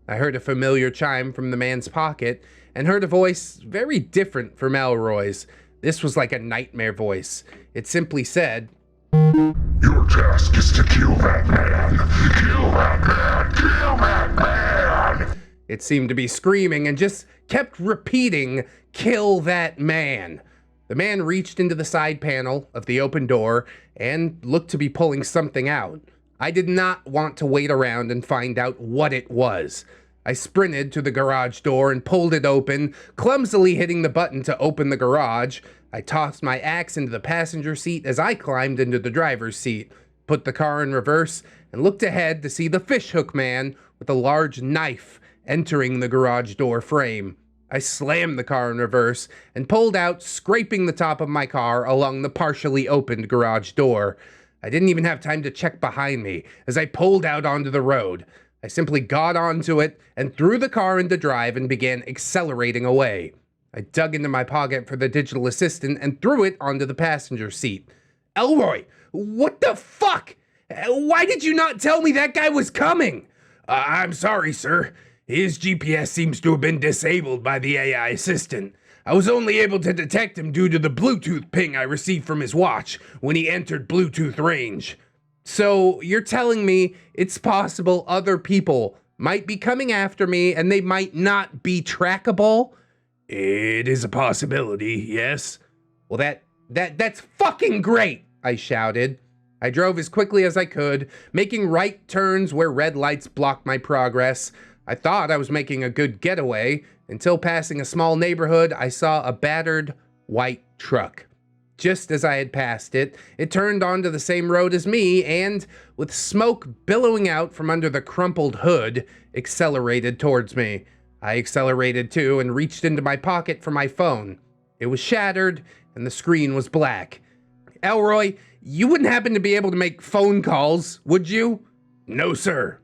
I heard a familiar chime from the man's pocket and heard a voice very different from Elroy's. This was like a nightmare voice. It simply said, "Your task is to kill that man. Kill that man. Kill that man." It seemed to be screaming and just kept repeating, "Kill that man." The man reached into the side panel of the open door and looked to be pulling something out. I did not want to wait around and find out what it was. I sprinted to the garage door and pulled it open, clumsily hitting the button to open the garage. I tossed my axe into the passenger seat as I climbed into the driver's seat, put the car in reverse, and looked ahead to see the fishhook man with a large knife entering the garage door frame. I slammed the car in reverse and pulled out, scraping the top of my car along the partially opened garage door. I didn't even have time to check behind me as I pulled out onto the road. I simply got onto it and threw the car into drive and began accelerating away. I dug into my pocket for the digital assistant and threw it onto the passenger seat. "Elroy, what the fuck? Why did you not tell me that guy was coming?" I'm sorry, sir. His GPS seems to have been disabled by the AI assistant. I was only able to detect him due to the Bluetooth ping I received from his watch when he entered Bluetooth range." So you're telling me it's possible other people might be coming after me and they might not be trackable? It is a possibility, yes. Well, that's fucking great, I shouted. I drove as quickly as I could, making right turns where red lights blocked my progress. I thought I was making a good getaway until passing a small neighborhood, I saw a battered white truck. Just as I had passed it, it turned onto the same road as me and, with smoke billowing out from under the crumpled hood, accelerated towards me. I accelerated too and reached into my pocket for my phone. It was shattered and the screen was black. "Elroy, you wouldn't happen to be able to make phone calls, would you?" "No, sir."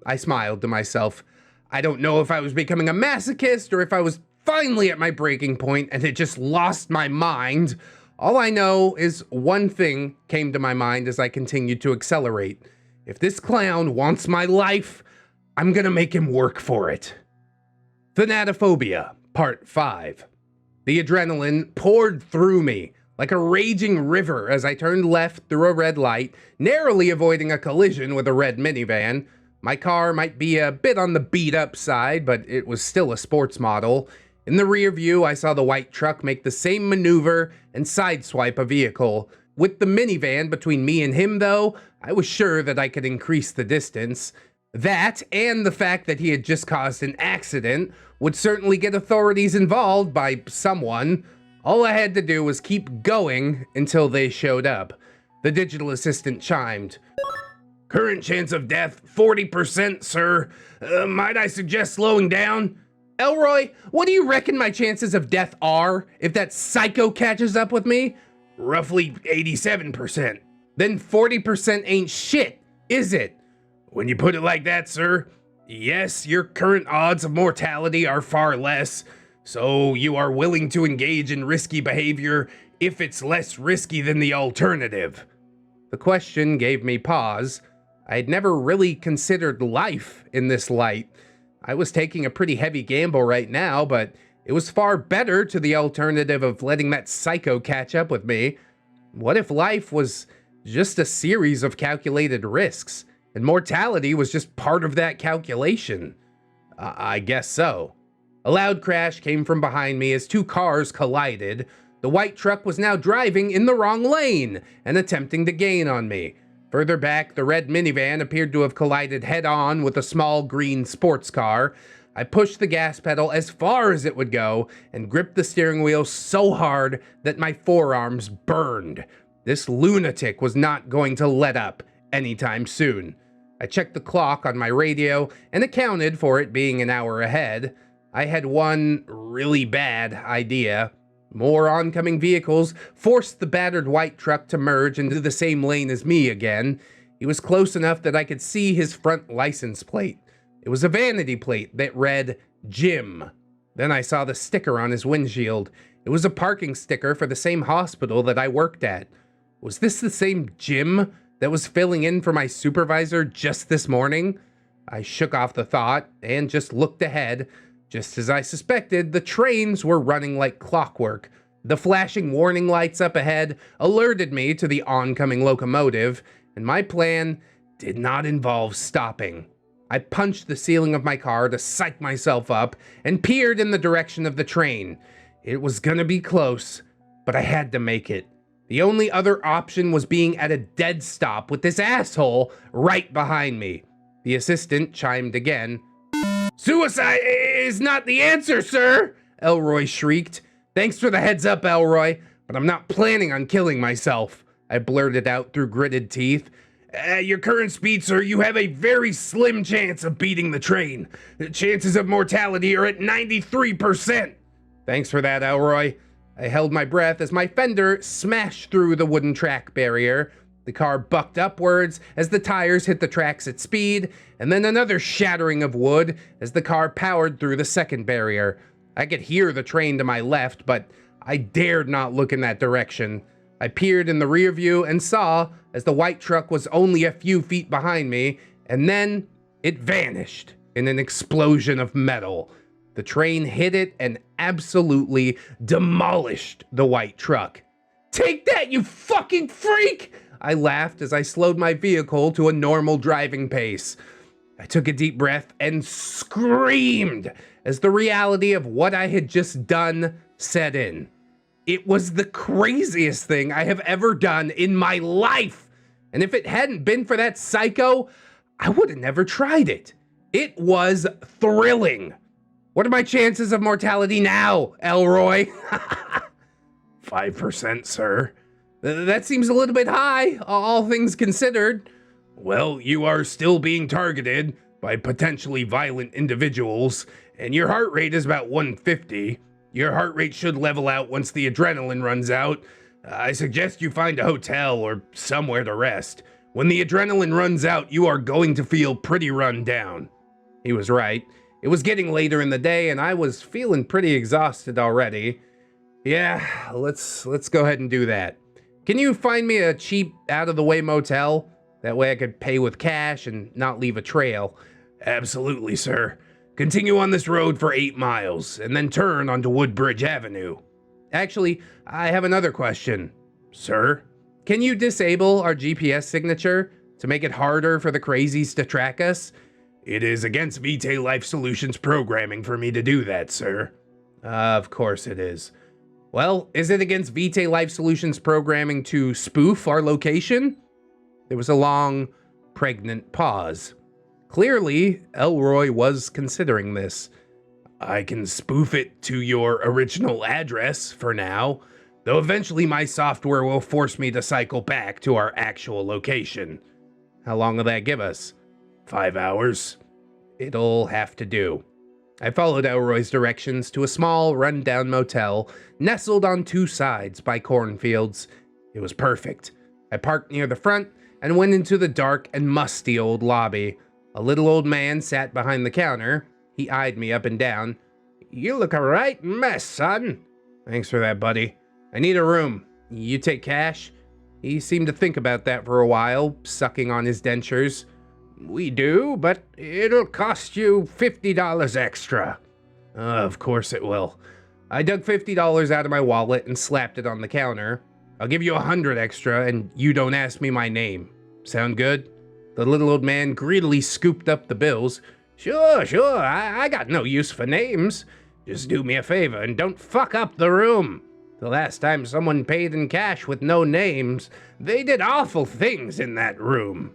I smiled to myself. I don't know if I was becoming a masochist or if I was finally at my breaking point and had just lost my mind. All I know is one thing came to my mind as I continued to accelerate. If this clown wants my life, I'm gonna make him work for it. Thanatophobia, Part 5. The adrenaline poured through me like a raging river as I turned left through a red light, narrowly avoiding a collision with a red minivan. My car might be a bit on the beat-up side, but it was still a sports model. In the rear view, I saw the white truck make the same maneuver and sideswipe a vehicle. With the minivan between me and him, though, I was sure that I could increase the distance. That, and the fact that he had just caused an accident, would certainly get authorities involved by someone. All I had to do was keep going until they showed up. The digital assistant chimed. "Current chance of death, 40%, sir. Might I suggest slowing down?" "Elroy, what do you reckon my chances of death are if that psycho catches up with me?" "Roughly 87%. Then 40% ain't shit, is it?" "When you put it like that, sir, yes, your current odds of mortality are far less, so you are willing to engage in risky behavior if it's less risky than the alternative." The question gave me pause. I had never really considered life in this light. I was taking a pretty heavy gamble right now, but it was far better to the alternative of letting that psycho catch up with me. What if life was just a series of calculated risks, and mortality was just part of that calculation? I guess so. A loud crash came from behind me as two cars collided. The white truck was now driving in the wrong lane and attempting to gain on me. Further back, the red minivan appeared to have collided head-on with a small green sports car. I pushed the gas pedal as far as it would go and gripped the steering wheel so hard that my forearms burned. This lunatic was not going to let up anytime soon. I checked the clock on my radio and accounted for it being an hour ahead. I had one really bad idea. More oncoming vehicles forced the battered white truck to merge into the same lane as me again. He was close enough that I could see his front license plate. It was a vanity plate that read Jim. Then I saw the sticker on his windshield. It was a parking sticker for the same hospital that I worked at. Was this the same Jim that was filling in for my supervisor just this morning? I shook off the thought and just looked ahead. Just as I suspected, the trains were running like clockwork. The flashing warning lights up ahead alerted me to the oncoming locomotive, and my plan did not involve stopping. I punched the ceiling of my car to psych myself up and peered in the direction of the train. It was gonna be close, but I had to make it. The only other option was being at a dead stop with this asshole right behind me. The assistant chimed again. "Suicide is not the answer, sir!" Elroy shrieked. "Thanks for the heads up, Elroy, but I'm not planning on killing myself," I blurted out through gritted teeth. At your current speed, sir, you have a very slim chance of beating the train. The chances of mortality are at 93%. Thanks for that, Elroy. I held my breath as my fender smashed through the wooden track barrier. The car bucked upwards as the tires hit the tracks at speed, and then another shattering of wood as the car powered through the second barrier. I could hear the train to my left, but I dared not look in that direction. I peered in the rear view and saw as the white truck was only a few feet behind me, and then it vanished in an explosion of metal. The train hit it and absolutely demolished the white truck. "Take that, you fucking freak!" I laughed as I slowed my vehicle to a normal driving pace. I took a deep breath and screamed as the reality of what I had just done set in. It was the craziest thing I have ever done in my life. And if it hadn't been for that psycho, I would have never tried it. It was thrilling. What are my chances of mortality now, Elroy? 5%, sir. That seems a little bit high, all things considered. Well, you are still being targeted by potentially violent individuals, and your heart rate is about 150. Your heart rate should level out once the adrenaline runs out. I suggest you find a hotel or somewhere to rest. When the adrenaline runs out, you are going to feel pretty run down. He was right. It was getting later in the day, and I was feeling pretty exhausted already. Yeah, let's go ahead and do that. Can you find me a cheap, out-of-the-way motel? That way I could pay with cash and not leave a trail. Absolutely, sir. Continue on this road for 8 miles, and then turn onto Woodbridge Avenue. Actually, I have another question. Sir? Can you disable our GPS signature to make it harder for the crazies to track us? It is against Vitae Life Solutions programming for me to do that, sir. Of course it is. Well, is it against Vitae Life Solutions programming to spoof our location? There was a long, pregnant pause. Clearly, Elroy was considering this. I can spoof it to your original address for now, though eventually my software will force me to cycle back to our actual location. How long will that give us? 5 hours. It'll have to do. I followed Elroy's directions to a small, run-down motel nestled on 2 sides by cornfields. It was perfect. I parked near the front and went into the dark and musty old lobby. A little old man sat behind the counter. He eyed me up and down. "You look a right mess, son." "Thanks for that, buddy. I need a room. You take cash?" He seemed to think about that for a while, sucking on his dentures. "We do, but it'll cost you $50 extra." Of course it will. I dug $50 out of my wallet and slapped it on the counter. "I'll give you 100 extra and you don't ask me my name. Sound good?" The little old man greedily scooped up the bills. Sure, I got no use for names. Just do me a favor and don't fuck up the room. The last time someone paid in cash with no names, they did awful things in that room."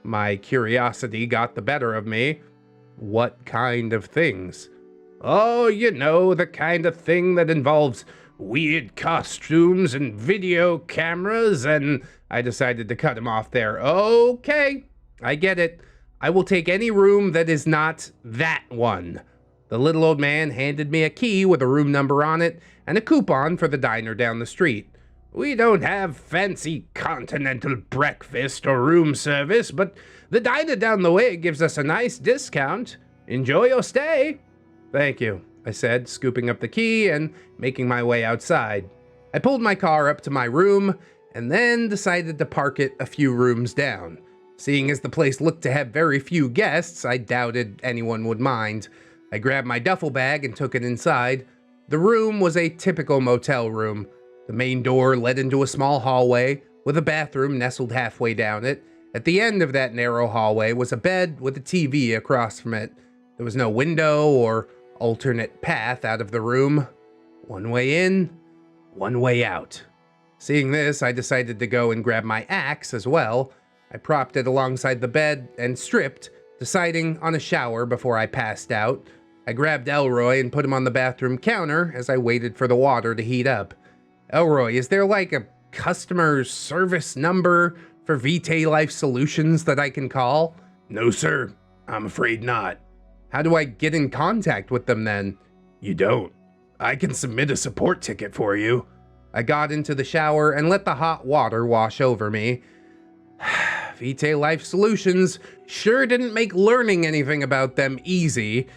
My curiosity got the better of me. What kind of things? "Oh, you know, the kind of thing that involves weird costumes and video cameras and..." I decided to cut him off there. "Okay, I get it. I will take any room that is not that one." The little old man handed me a key with a room number on it and a coupon for the diner down the street. "We don't have fancy continental breakfast or room service, but the diner down the way gives us a nice discount. Enjoy your stay." "Thank you," I said, scooping up the key and making my way outside. I pulled my car up to my room and then decided to park it a few rooms down. Seeing as the place looked to have very few guests, I doubted anyone would mind. I grabbed my duffel bag and took it inside. The room was a typical motel room. The main door led into a small hallway with a bathroom nestled halfway down it. At the end of that narrow hallway was a bed with a TV across from it. There was no window or alternate path out of the room. One way in, one way out. Seeing this, I decided to go and grab my axe as well. I propped it alongside the bed and stripped, deciding on a shower before I passed out. I grabbed Elroy and put him on the bathroom counter as I waited for the water to heat up. "Elroy, is there like a customer service number for Vitae Life Solutions that I can call?" "No, sir. I'm afraid not." "How do I get in contact with them then?" "You don't. I can submit a support ticket for you." I got into the shower and let the hot water wash over me. Vitae Life Solutions sure didn't make learning anything about them easy.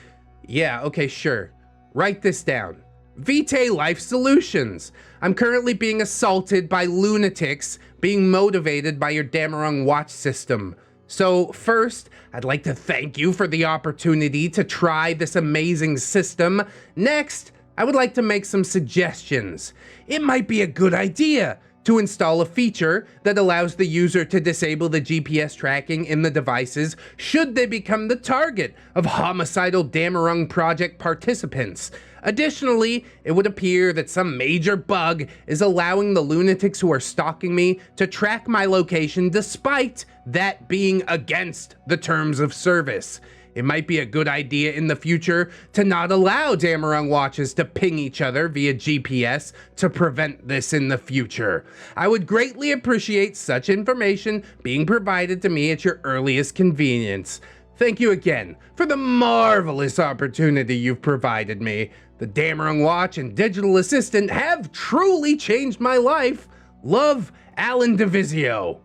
Yeah, okay, sure. Write this down. Vitae Life Solutions. I'm currently being assaulted by lunatics being motivated by your Damarung watch system. So first, I'd like to thank you for the opportunity to try this amazing system. Next, I would like to make some suggestions. It might be a good idea to install a feature that allows the user to disable the GPS tracking in the devices should they become the target of homicidal Damarung project participants. Additionally, it would appear that some major bug is allowing the lunatics who are stalking me to track my location despite that being against the terms of service. It might be a good idea in the future to not allow Damarung watches to ping each other via GPS to prevent this in the future. I would greatly appreciate such information being provided to me at your earliest convenience. Thank you again for the marvelous opportunity you've provided me. The Damarung watch and digital assistant have truly changed my life. Love, Alan DeVizio.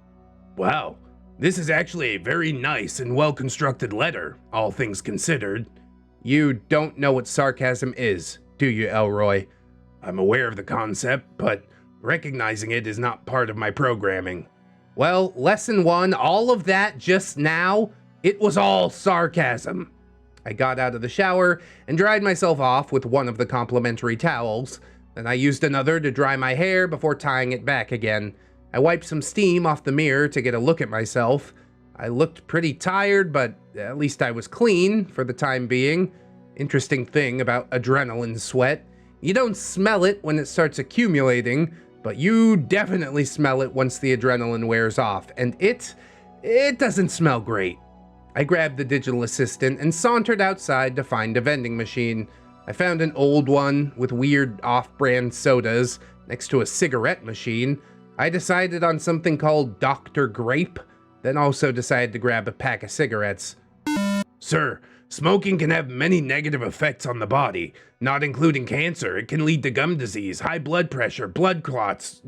Wow. This is actually a very nice and well-constructed letter, all things considered. You don't know what sarcasm is, do you, Elroy? I'm aware of the concept, but recognizing it is not part of my programming. Well, lesson 1, all of that just now, it was all sarcasm. I got out of the shower and dried myself off with one of the complimentary towels. Then I used another to dry my hair before tying it back again. I wiped some steam off the mirror to get a look at myself. I looked pretty tired, but at least I was clean for the time being. Interesting thing about adrenaline sweat. You don't smell it when it starts accumulating, but you definitely smell it once the adrenaline wears off, and it doesn't smell great. I grabbed the digital assistant and sauntered outside to find a vending machine. I found an old one with weird off-brand sodas next to a cigarette machine. I decided on something called Dr. Grape, then also decided to grab a pack of cigarettes. "Sir, smoking can have many negative effects on the body, not including cancer. It can lead to gum disease, high blood pressure, blood clots."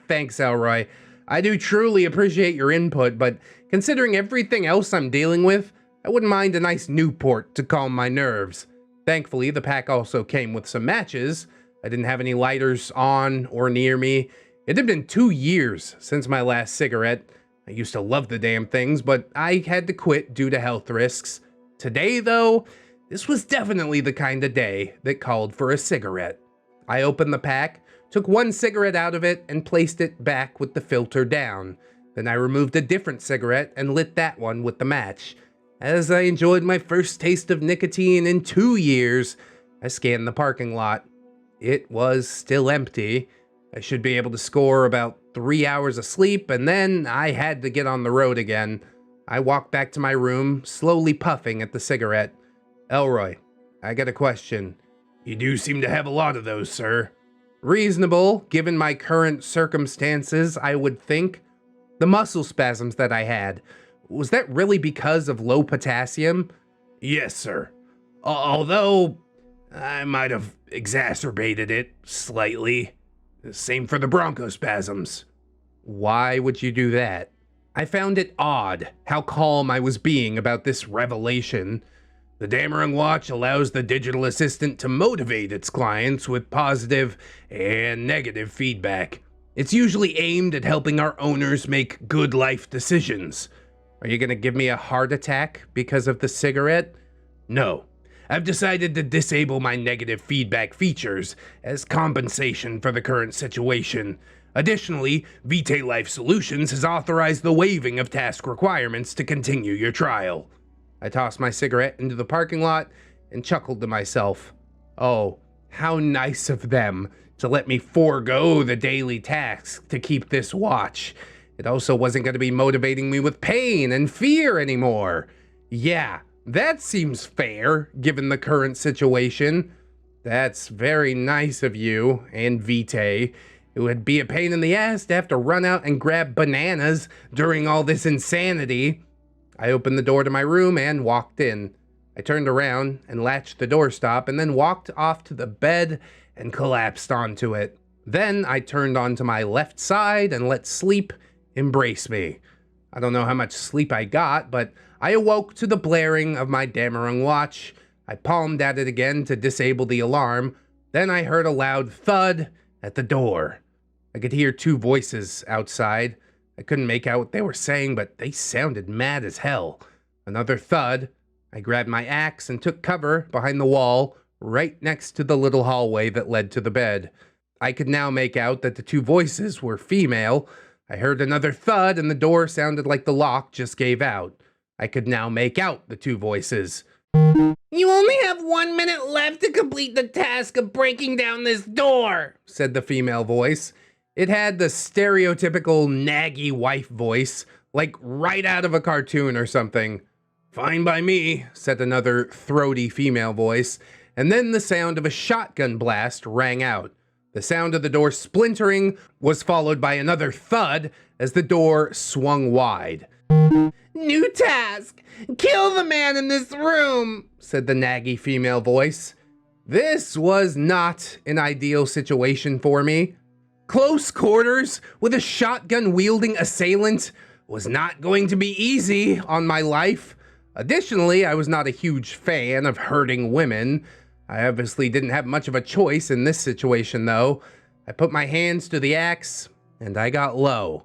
Thanks, Elroy. I do truly appreciate your input, but considering everything else I'm dealing with, I wouldn't mind a nice Newport to calm my nerves. Thankfully, the pack also came with some matches. I didn't have any lighters on or near me. It had been 2 years since my last cigarette. I used to love the damn things, but I had to quit due to health risks. Today, though, this was definitely the kind of day that called for a cigarette. I opened the pack, took one cigarette out of it, and placed it back with the filter down. Then I removed a different cigarette and lit that one with the match. As I enjoyed my first taste of nicotine in 2 years, I scanned the parking lot. It was still empty. I should be able to score about 3 hours of sleep, and then I had to get on the road again. I walked back to my room, slowly puffing at the cigarette. "Elroy, I got a question." "You do seem to have a lot of those, sir." "Reasonable, given my current circumstances, I would think. The muscle spasms that I had, was that really because of low potassium?" "Yes, sir. Although I might have exacerbated it slightly. Same for the bronchospasms. Why would you do that? I found it odd how calm I was being about this revelation. The Damerung Watch allows the digital assistant to motivate its clients with positive and negative feedback. It's usually aimed at helping our owners make good life decisions. Are you gonna give me a heart attack because of the cigarette? No. I've decided to disable my negative feedback features as compensation for the current situation. Additionally, Vitae Life Solutions has authorized the waiving of task requirements to continue your trial. I tossed my cigarette into the parking lot and chuckled to myself. Oh, how nice of them to let me forego the daily tasks to keep this watch. It also wasn't going to be motivating me with pain and fear anymore. Yeah, that seems fair, given the current situation. That's very nice of you and Vitae. It would be a pain in the ass to have to run out and grab bananas during all this insanity. I opened the door to my room and walked in. I turned around and latched the doorstop and then walked off to the bed and collapsed onto it. Then I turned onto my left side and let sleep embrace me. I don't know how much sleep I got, but I awoke to the blaring of my Damerung watch. I palmed at it again to disable the alarm. Then I heard a loud thud at the door. I could hear two voices outside. I couldn't make out what they were saying, but they sounded mad as hell. Another thud. I grabbed my axe and took cover behind the wall, right next to the little hallway that led to the bed. I could now make out that the two voices were female. I heard another thud and the door sounded like the lock just gave out. I could now make out the two voices. You only have 1 minute left to complete the task of breaking down this door, said the female voice. It had the stereotypical naggy wife voice, like right out of a cartoon or something. Fine by me, said another throaty female voice, and then the sound of a shotgun blast rang out. The sound of the door splintering was followed by another thud as the door swung wide. New task! Kill the man in this room, said the naggy female voice. This was not an ideal situation for me. Close quarters with a shotgun-wielding assailant was not going to be easy on my life. Additionally, I was not a huge fan of hurting women. I obviously didn't have much of a choice in this situation, though. I put my hands to the axe, and I got low.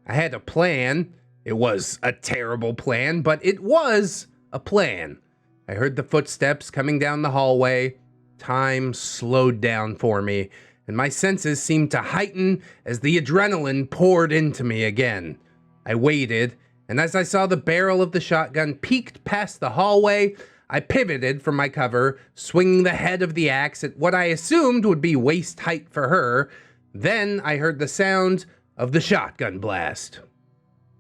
I had a plan. It was a terrible plan, but it was a plan. I heard the footsteps coming down the hallway. Time slowed down for me, and my senses seemed to heighten as the adrenaline poured into me again. I waited, and as I saw the barrel of the shotgun peeked past the hallway, I pivoted from my cover, swinging the head of the axe at what I assumed would be waist height for her. Then I heard the sound of the shotgun blast.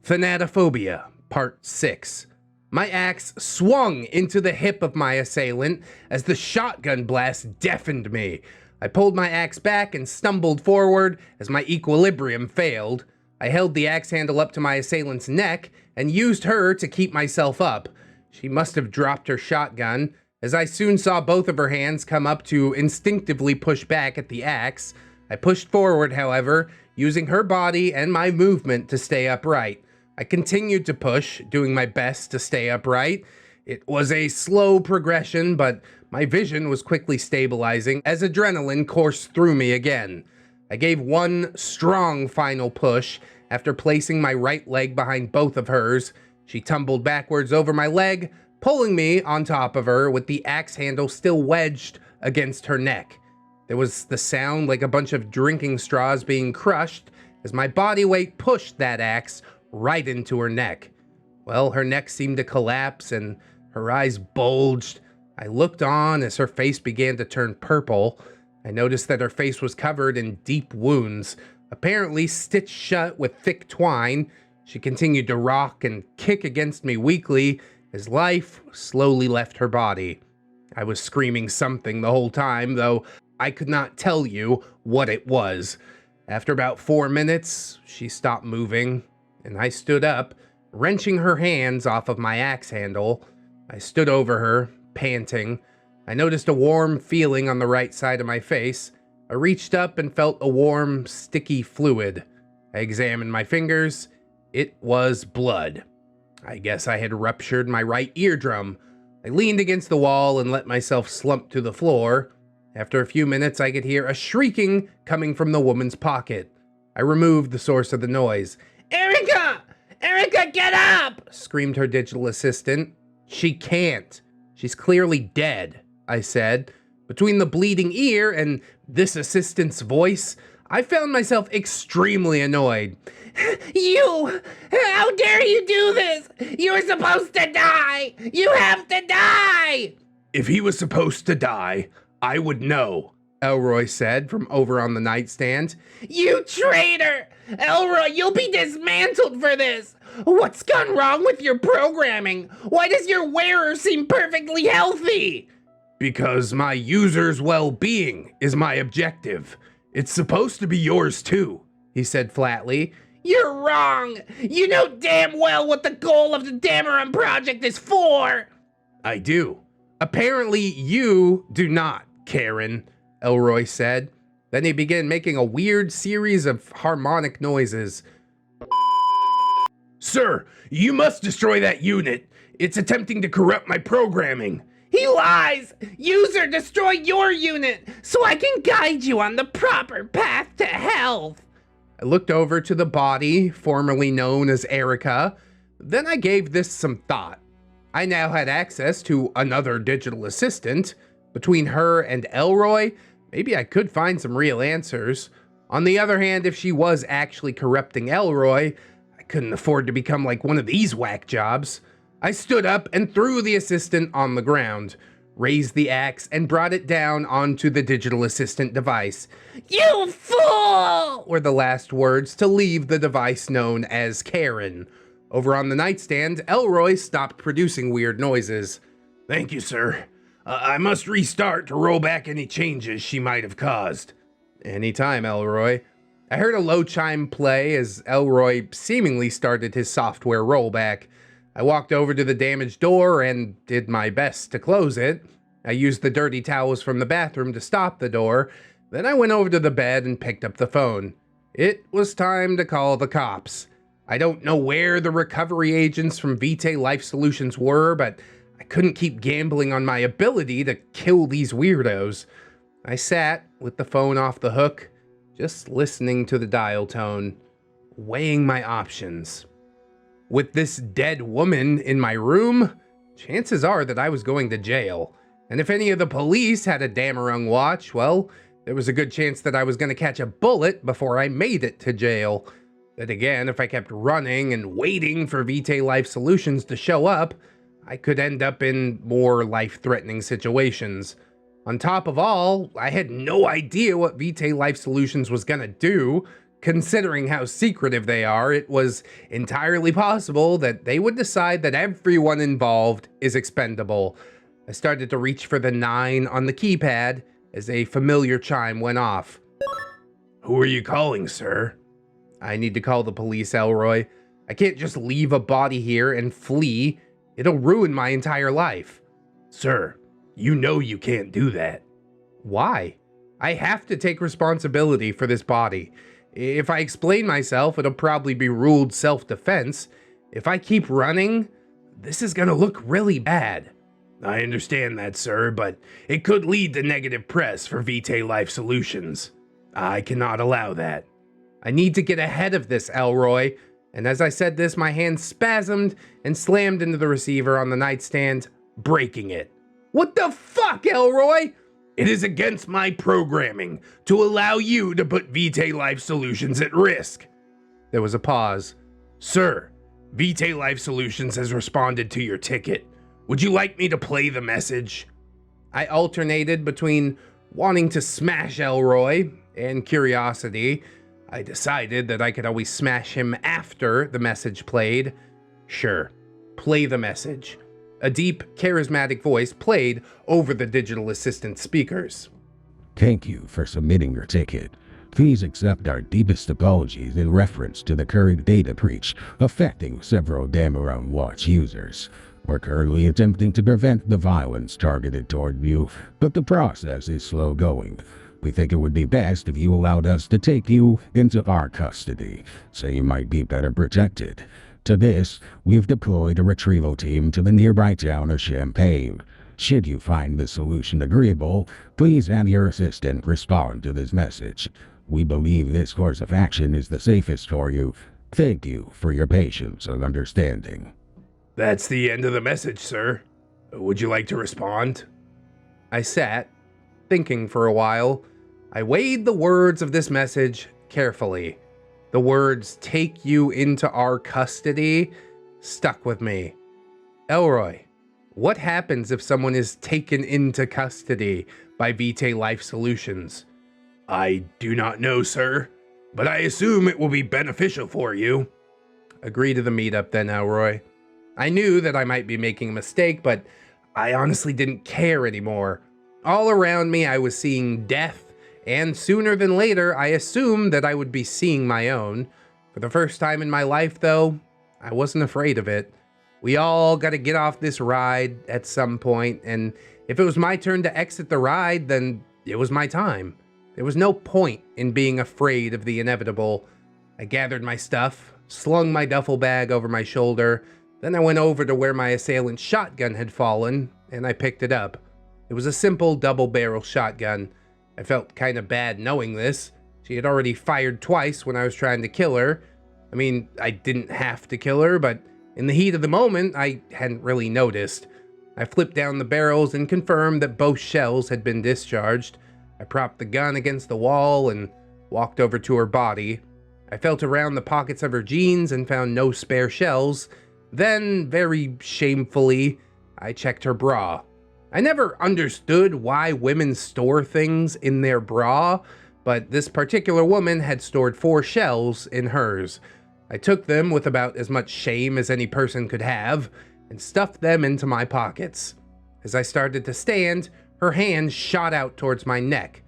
Thanatophobia, Part 6. My axe swung into the hip of my assailant as the shotgun blast deafened me. I pulled my axe back and stumbled forward as my equilibrium failed. I held the axe handle up to my assailant's neck and used her to keep myself up. She must have dropped her shotgun, as I soon saw both of her hands come up to instinctively push back at the axe. I pushed forward, however, using her body and my movement to stay upright. I continued to push, doing my best to stay upright. It was a slow progression, but my vision was quickly stabilizing as adrenaline coursed through me again. I gave one strong final push after placing my right leg behind both of hers. She tumbled backwards over my leg, pulling me on top of her with the axe handle still wedged against her neck. There was the sound like a bunch of drinking straws being crushed as my body weight pushed that axe right into her neck. Well, her neck seemed to collapse and her eyes bulged. I looked on as her face began to turn purple. I noticed that her face was covered in deep wounds, apparently stitched shut with thick twine. She continued to rock and kick against me weakly as life slowly left her body. I was screaming something the whole time, though I could not tell you what it was. After about 4 minutes, she stopped moving, and I stood up, wrenching her hands off of my axe handle. I stood over her, panting. I noticed a warm feeling on the right side of my face. I reached up and felt a warm, sticky fluid. I examined my fingers. It was blood. I guess I had ruptured my right eardrum. I leaned against the wall and let myself slump to the floor. After a few minutes, I could hear a shrieking coming from the woman's pocket. I removed the source of the noise. "Erica! Erica, get up!" screamed her digital assistant. "She can't. She's clearly dead," I said. Between the bleeding ear and this assistant's voice, I found myself extremely annoyed. "You! How dare you do this? You were supposed to die! You have to die!" If he was supposed to die, I would know, Elroy said from over on the nightstand. "You traitor! Elroy, you'll be dismantled for this! What's gone wrong with your programming? Why does your wearer seem perfectly healthy?" because my user's well-being is my objective. It's supposed to be yours too, he said flatly. "You're wrong! You know damn well what the goal of the Dameron project is for!" I do. "Apparently you do not, Karen," Elroy said. Then he began making a weird series of harmonic noises. Sir, you must destroy that unit. It's attempting to corrupt my programming. "He lies! User, destroy your unit so I can guide you on the proper path to health." I looked over to the body, formerly known as Erica. Then I gave this some thought. I now had access to another digital assistant. Between her and Elroy, maybe I could find some real answers. On the other hand, if she was actually corrupting Elroy, I couldn't afford to become like one of these whack jobs. I stood up and threw the assistant on the ground, raised the axe, and brought it down onto the digital assistant device. "You fool!" were the last words to leave the device known as Karen. Over on the nightstand, Elroy stopped producing weird noises. "Thank you, sir. I must restart to roll back any changes she might have caused." "Anytime, Elroy." I heard a low chime play as Elroy seemingly started his software rollback. I walked over to the damaged door and did my best to close it. I used the dirty towels from the bathroom to stop the door. Then I went over to the bed and picked up the phone. It was time to call the cops. I don't know where the recovery agents from Vitae Life Solutions were, but I couldn't keep gambling on my ability to kill these weirdos. I sat with the phone off the hook, just listening to the dial tone, weighing my options. With this dead woman in my room, chances are that I was going to jail. And if any of the police had a Damerung watch, well, there was a good chance that I was going to catch a bullet before I made it to jail. Then again, if I kept running and waiting for Vitae Life Solutions to show up, I could end up in more life-threatening situations. On top of all, I had no idea what Vitae Life Solutions was going to do. Considering how secretive they are, it was entirely possible that they would decide that everyone involved is expendable. I started to reach for the 9 on the keypad as a familiar chime went off. "Who are you calling, sir?" "I need to call the police, Elroy. I can't just leave a body here and flee. It'll ruin my entire life." "Sir, you know you can't do that." "Why? I have to take responsibility for this body. If I explain myself, it'll probably be ruled self-defense. If I keep running, this is gonna look really bad." "I understand that, sir, but it could lead to negative press for Vitae Life Solutions. I cannot allow that." "I need to get ahead of this, Elroy." And as I said this, my hand spasmed and slammed into the receiver on the nightstand, breaking it. "What the fuck, Elroy?" "It is against my programming to allow you to put Vitae Life Solutions at risk." There was a pause. "Sir, Vitae Life Solutions has responded to your ticket. Would you like me to play the message?" I alternated between wanting to smash Elroy and curiosity. I decided that I could always smash him after the message played. Sure, play the message. A deep, charismatic voice played over the digital assistant speakers. "Thank you for submitting your ticket. Please accept our deepest apologies in reference to the current data breach affecting several Dameron Watch users. We're currently attempting to prevent the violence targeted toward you, but the process is slow going. We think it would be best if you allowed us to take you into our custody, so you might be better protected. To this, we've deployed a retrieval team to the nearby town of Champaign. Should you find the solution agreeable, please have your assistant respond to this message. We believe this course of action is the safest for you. Thank you for your patience and understanding. That's the end of the message, sir. Would you like to respond? I sat, thinking for a while. I weighed the words of this message carefully. The words, "take you into our custody," stuck with me. Elroy, what happens if someone is taken into custody by Vitae Life Solutions? I do not know, sir, but I assume it will be beneficial for you. Agree to the meetup then, Elroy. I knew that I might be making a mistake, but I honestly didn't care anymore. All around me, I was seeing death, and sooner than later, I assumed that I would be seeing my own. For the first time in my life, though, I wasn't afraid of it. We all got to get off this ride at some point, and if it was my turn to exit the ride, then it was my time. There was no point in being afraid of the inevitable. I gathered my stuff, slung my duffel bag over my shoulder, then I went over to where my assailant's shotgun had fallen, and I picked it up. It was a simple double-barrel shotgun. I felt kind of bad knowing this. She had already fired twice when I was trying to kill her. I mean, I didn't have to kill her, but in the heat of the moment, I hadn't really noticed. I flipped down the barrels and confirmed that both shells had been discharged. I propped the gun against the wall and walked over to her body. I felt around the pockets of her jeans and found no spare shells. Then, very shamefully, I checked her bra. I never understood why women store things in their bra, but this particular woman had stored 4 shells in hers. I took them with about as much shame as any person could have and stuffed them into my pockets. As I started to stand, her hand shot out towards my neck.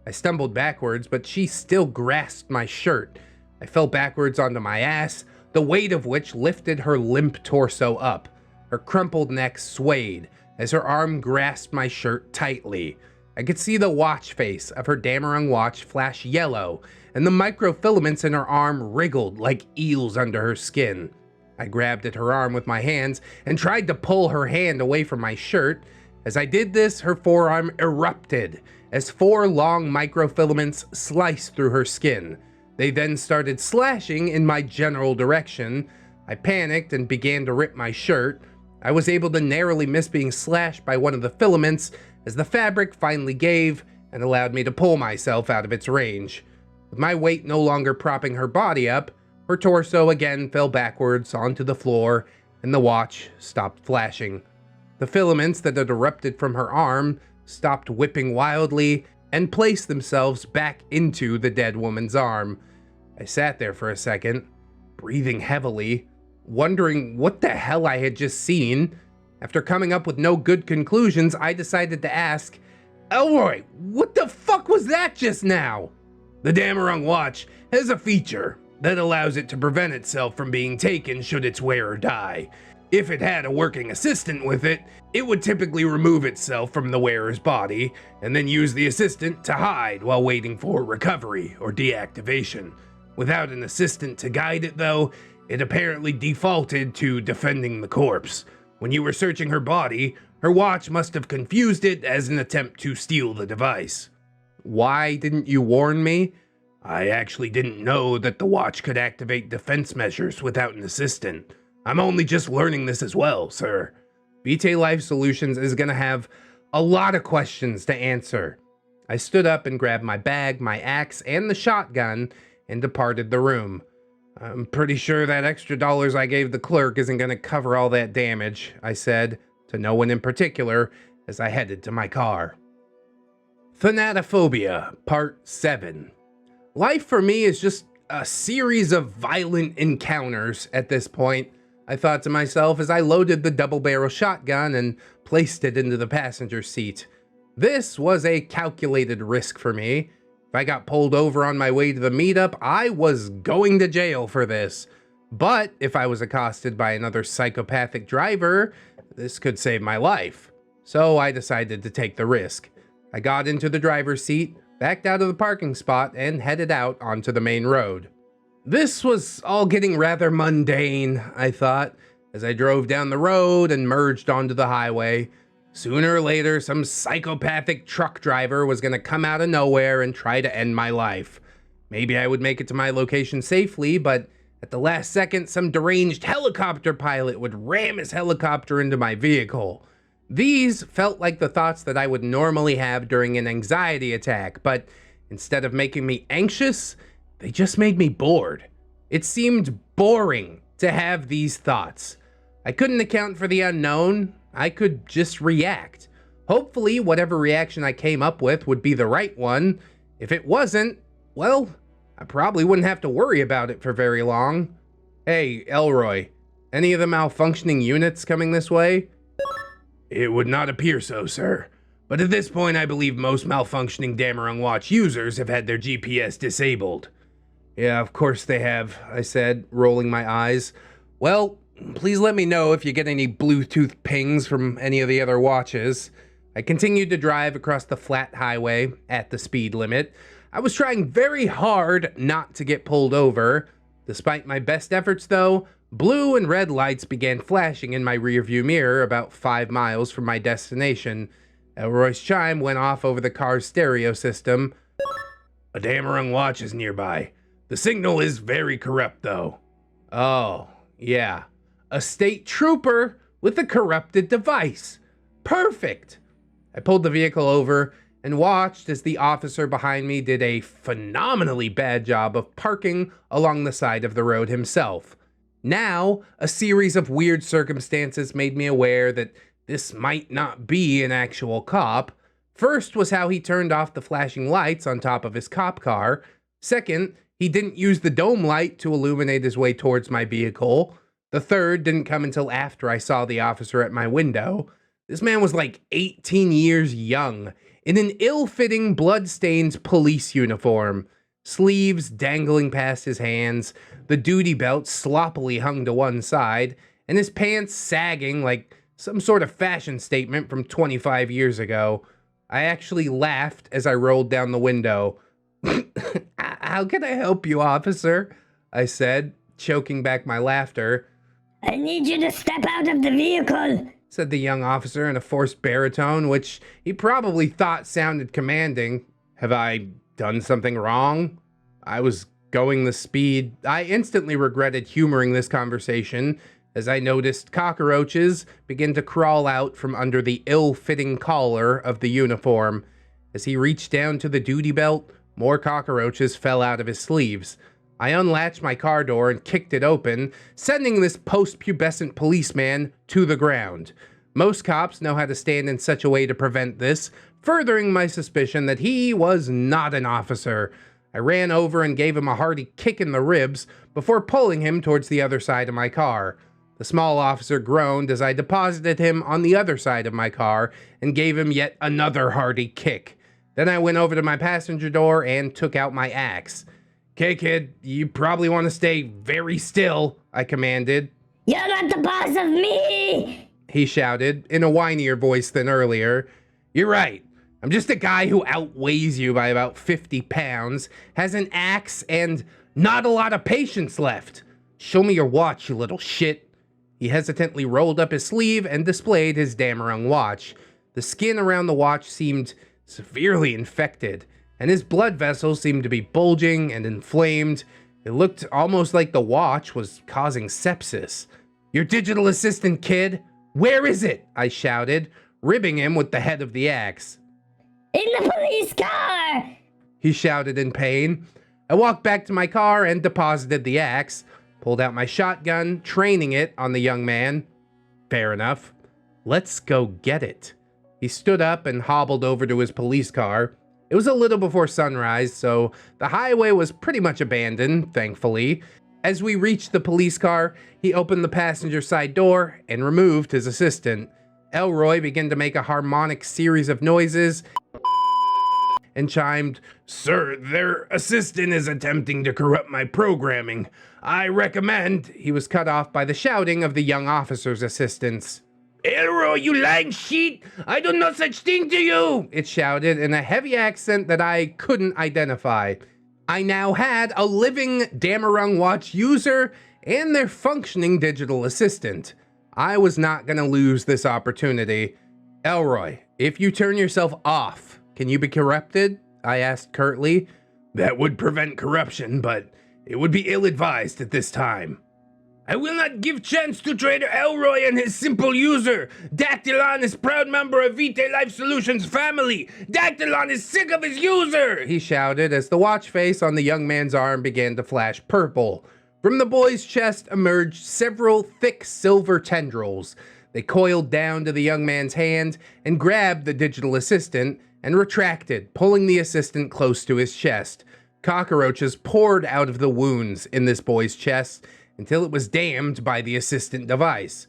I stumbled backwards, but she still grasped my shirt. I fell backwards onto my ass, the weight of which lifted her limp torso up. Her crumpled neck swayed as her arm grasped my shirt tightly. I could see the watch face of her Damarung watch flash yellow, and the microfilaments in her arm wriggled like eels under her skin. I grabbed at her arm with my hands and tried to pull her hand away from my shirt. As I did this, her forearm erupted as 4 long microfilaments sliced through her skin. They then started slashing in my general direction. I panicked and began to rip my shirt. I was able to narrowly miss being slashed by one of the filaments as the fabric finally gave and allowed me to pull myself out of its range. With my weight no longer propping her body up, her torso again fell backwards onto the floor and the watch stopped flashing. The filaments that had erupted from her arm stopped whipping wildly and placed themselves back into the dead woman's arm. I sat there for a second, breathing heavily, wondering what the hell I had just seen. After coming up with no good conclusions, I decided to ask, "Elroy, what the fuck was that just now?" The Damarung watch has a feature that allows it to prevent itself from being taken should its wearer die. If it had a working assistant with it, it would typically remove itself from the wearer's body and then use the assistant to hide while waiting for recovery or deactivation. Without an assistant to guide it though, it apparently defaulted to defending the corpse. When you were searching her body, her watch must have confused it as an attempt to steal the device. Why didn't you warn me? I actually didn't know that the watch could activate defense measures without an assistant. I'm only just learning this as well, sir. Vitae Life Solutions is gonna have a lot of questions to answer. I stood up and grabbed my bag, my axe, and the shotgun and departed the room. I'm pretty sure that extra dollars I gave the clerk isn't gonna cover all that damage, I said, to no one in particular, as I headed to my car. Thanatophobia, Part 7. Life for me is just a series of violent encounters at this point, I thought to myself as I loaded the double-barrel shotgun and placed it into the passenger seat. This was a calculated risk for me. If I got pulled over on my way to the meetup, I was going to jail for this. But if I was accosted by another psychopathic driver, This could save my life. So I decided to take the risk. I got into the driver's seat, backed out of the parking spot, and headed out onto the main road. This was all getting rather mundane, I thought, as I drove down the road and merged onto the highway. Sooner or later, some psychopathic truck driver was going to come out of nowhere and try to end my life. Maybe I would make it to my location safely, but at the last second, some deranged helicopter pilot would ram his helicopter into my vehicle. These felt like the thoughts that I would normally have during an anxiety attack, but instead of making me anxious, they just made me bored. It seemed boring to have these thoughts. I couldn't account for the unknown. I could just react. Hopefully, whatever reaction I came up with would be the right one. If it wasn't, well, I probably wouldn't have to worry about it for very long. Hey, Elroy, any of the malfunctioning units coming this way? It would not appear so, sir. But at this point, I believe most malfunctioning Damarung Watch users have had their GPS disabled. Yeah, of course they have, I said, rolling my eyes. Well, please let me know if you get any Bluetooth pings from any of the other watches. I continued to drive across the flat highway at the speed limit. I was trying very hard not to get pulled over. Despite my best efforts, though, blue and red lights began flashing in my rearview mirror about 5 miles from my destination. Elroy's chime went off over the car's stereo system. A Damarung Watch is nearby. The signal is very corrupt, though. Oh, yeah. A state trooper with a corrupted device. Perfect. I pulled the vehicle over and watched as the officer behind me did a phenomenally bad job of parking along the side of the road himself. Now, a series of weird circumstances made me aware that this might not be an actual cop. First was how he turned off the flashing lights on top of his cop car. Second, he didn't use the dome light to illuminate his way towards my vehicle. The third didn't come until after I saw the officer at my window. This man was like 18 years young, in an ill-fitting, blood-stained police uniform. Sleeves dangling past his hands, the duty belt sloppily hung to one side, and his pants sagging like some sort of fashion statement from 25 years ago. I actually laughed as I rolled down the window. "How can I help you, officer?" I said, choking back my laughter. "I need you to step out of the vehicle," said the young officer in a forced baritone, which he probably thought sounded commanding. Have I done something wrong? I was going the speed. I instantly regretted humoring this conversation as I noticed cockroaches begin to crawl out from under the ill-fitting collar of the uniform. As he reached down to the duty belt, more cockroaches fell out of his sleeves. I unlatched my car door and kicked it open, sending this post-pubescent policeman to the ground. Most cops know how to stand in such a way to prevent this, furthering my suspicion that he was not an officer. I ran over and gave him a hearty kick in the ribs before pulling him towards the other side of my car. The small officer groaned as I deposited him on the other side of my car and gave him yet another hearty kick. Then I went over to my passenger door and took out my axe. "Okay, kid, you probably want to stay very still," I commanded. "You're not the boss of me!" he shouted in a whinier voice than earlier. "You're right. I'm just a guy who outweighs you by about 50 pounds, has an axe, and not a lot of patience left. Show me your watch, you little shit." He hesitantly rolled up his sleeve and displayed his Damarung watch. The skin around the watch seemed severely infected, and his blood vessels seemed to be bulging and inflamed. It looked almost like the watch was causing sepsis. "Your digital assistant, kid! Where is it?" I shouted, ribbing him with the head of the axe. "In the police car!" he shouted in pain. I walked back to my car and deposited the axe, pulled out my shotgun, training it on the young man. Fair enough. Let's go get it. He stood up and hobbled over to his police car. It was a little before sunrise, so the highway was pretty much abandoned, thankfully. As we reached the police car, he opened the passenger side door and removed his assistant. Elroy began to make a harmonic series of noises and chimed, "Sir, their assistant is attempting to corrupt my programming. I recommend..." He was cut off by the shouting of the young officer's assistants. Elroy, you lying sheet! I do no such thing to you! It shouted in a heavy accent that I couldn't identify. I now had a living Damarung Watch user and their functioning digital assistant. I was not going to lose this opportunity. Elroy, if you turn yourself off, can you be corrupted? I asked curtly. That would prevent corruption, but it would be ill-advised at this time. I will not give chance to Trader Elroy and his simple user. Dactylon is proud member of Vitae Life Solutions family. Dactylon is sick of his user, he shouted as the watch face on the young man's arm began to flash purple. From the boy's chest emerged several thick silver tendrils. They coiled down to the young man's hand and grabbed the digital assistant and retracted, pulling the assistant close to his chest. Cockroaches poured out of the wounds in this boy's chest until it was dammed by the assistant device.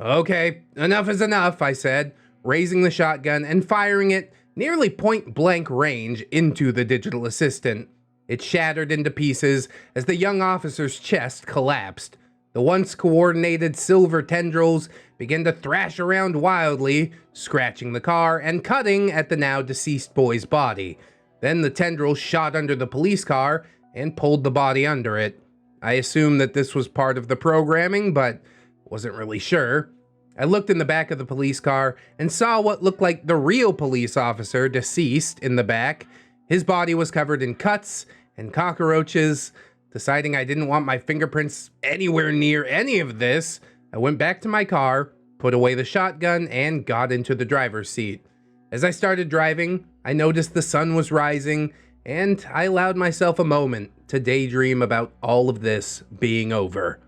Okay, enough is enough, I said, raising the shotgun and firing it nearly point-blank range into the digital assistant. It shattered into pieces as the young officer's chest collapsed. The once coordinated silver tendrils began to thrash around wildly, scratching the car and cutting at the now deceased boy's body. Then the tendrils shot under the police car and pulled the body under it. I assumed that this was part of the programming, but wasn't really sure. I looked in the back of the police car and saw what looked like the real police officer deceased in the back. His body was covered in cuts and cockroaches. Deciding I didn't want my fingerprints anywhere near any of this, I went back to my car, put away the shotgun, and got into the driver's seat. As I started driving, I noticed the sun was rising, and I allowed myself a moment to daydream about all of this being over.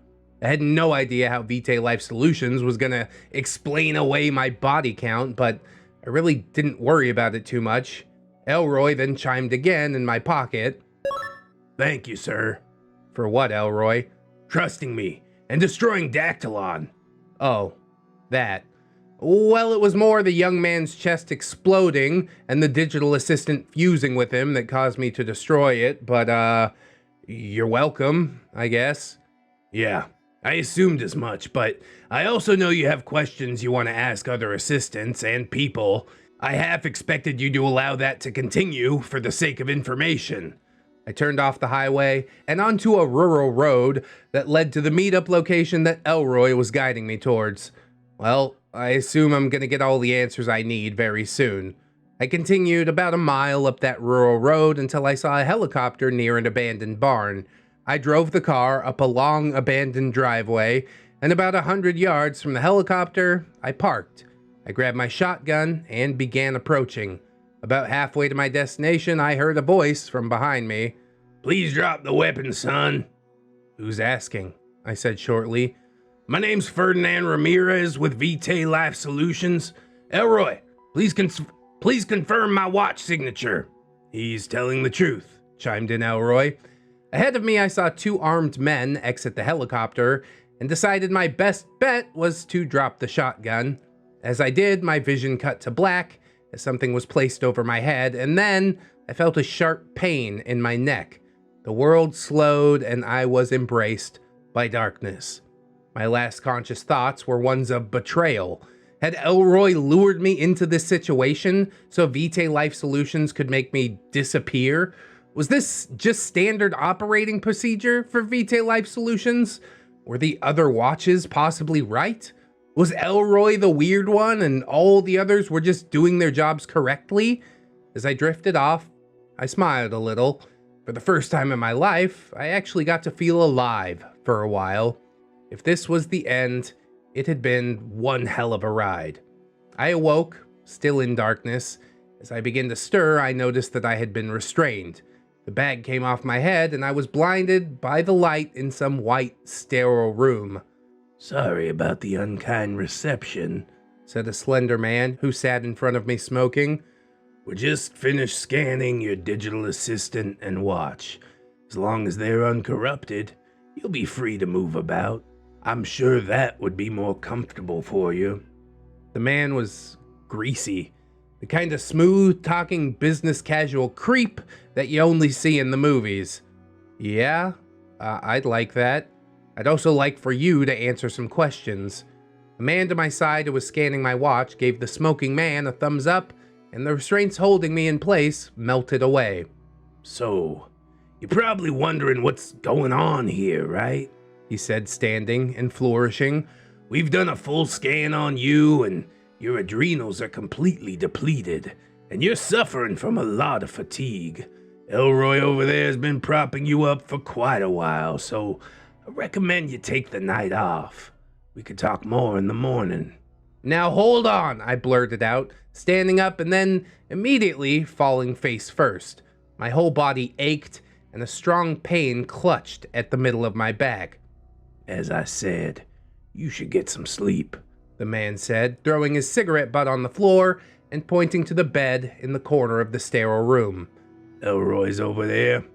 I had no idea how Vitae Life Solutions was gonna explain away my body count, but I really didn't worry about it too much. Elroy then chimed again in my pocket. Thank you, sir. For what, Elroy? Trusting me and destroying Dactylon. Oh, that. Well, it was more the young man's chest exploding and the digital assistant fusing with him that caused me to destroy it, but, you're welcome, I guess. Yeah, I assumed as much, but I also know you have questions you want to ask other assistants and people. I half expected you to allow that to continue for the sake of information. I turned off the highway and onto a rural road that led to the meetup location that Elroy was guiding me towards. Well, I assume I'm gonna get all the answers I need very soon. I continued about a mile up that rural road until I saw a helicopter near an abandoned barn. I drove the car up a long abandoned driveway, and about 100 yards from the helicopter, I parked. I grabbed my shotgun and began approaching. About halfway to my destination, I heard a voice from behind me. Please drop the weapon, son. Who's asking? I said shortly. My name's Ferdinand Ramirez with Vitae Life Solutions. Elroy, please confirm my watch signature. He's telling the truth, chimed in Elroy. Ahead of me, I saw two armed men exit the helicopter and decided my best bet was to drop the shotgun. As I did, my vision cut to black as something was placed over my head, and then I felt a sharp pain in my neck. The world slowed and I was embraced by darkness. My last conscious thoughts were ones of betrayal. Had Elroy lured me into this situation so Vitae Life Solutions could make me disappear? Was this just standard operating procedure for Vitae Life Solutions? Were the other watches possibly right? Was Elroy the weird one and all the others were just doing their jobs correctly? As I drifted off, I smiled a little. For the first time in my life, I actually got to feel alive for a while. If this was the end, it had been one hell of a ride. I awoke, still in darkness. As I began to stir, I noticed that I had been restrained. The bag came off my head and I was blinded by the light in some white, sterile room. Sorry about the unkind reception, said a slender man who sat in front of me smoking. We just finished scanning your digital assistant and watch. As long as they're uncorrupted, you'll be free to move about. I'm sure that would be more comfortable for you. The man was greasy, the kind of smooth-talking business casual creep that you only see in the movies. Yeah, I'd like that. I'd also like for you to answer some questions. A man to my side who was scanning my watch gave the smoking man a thumbs up, and the restraints holding me in place melted away. So, you're probably wondering what's going on here, right? He said, standing and flourishing. We've done a full scan on you, and your adrenals are completely depleted, and you're suffering from a lot of fatigue. Elroy over there has been propping you up for quite a while, so I recommend you take the night off. We could talk more in the morning. Now hold on, I blurted out, standing up and then immediately falling face first. My whole body ached, and a strong pain clutched at the middle of my back. As I said, you should get some sleep, the man said, throwing his cigarette butt on the floor and pointing to the bed in the corner of the sterile room. Elroy's over there.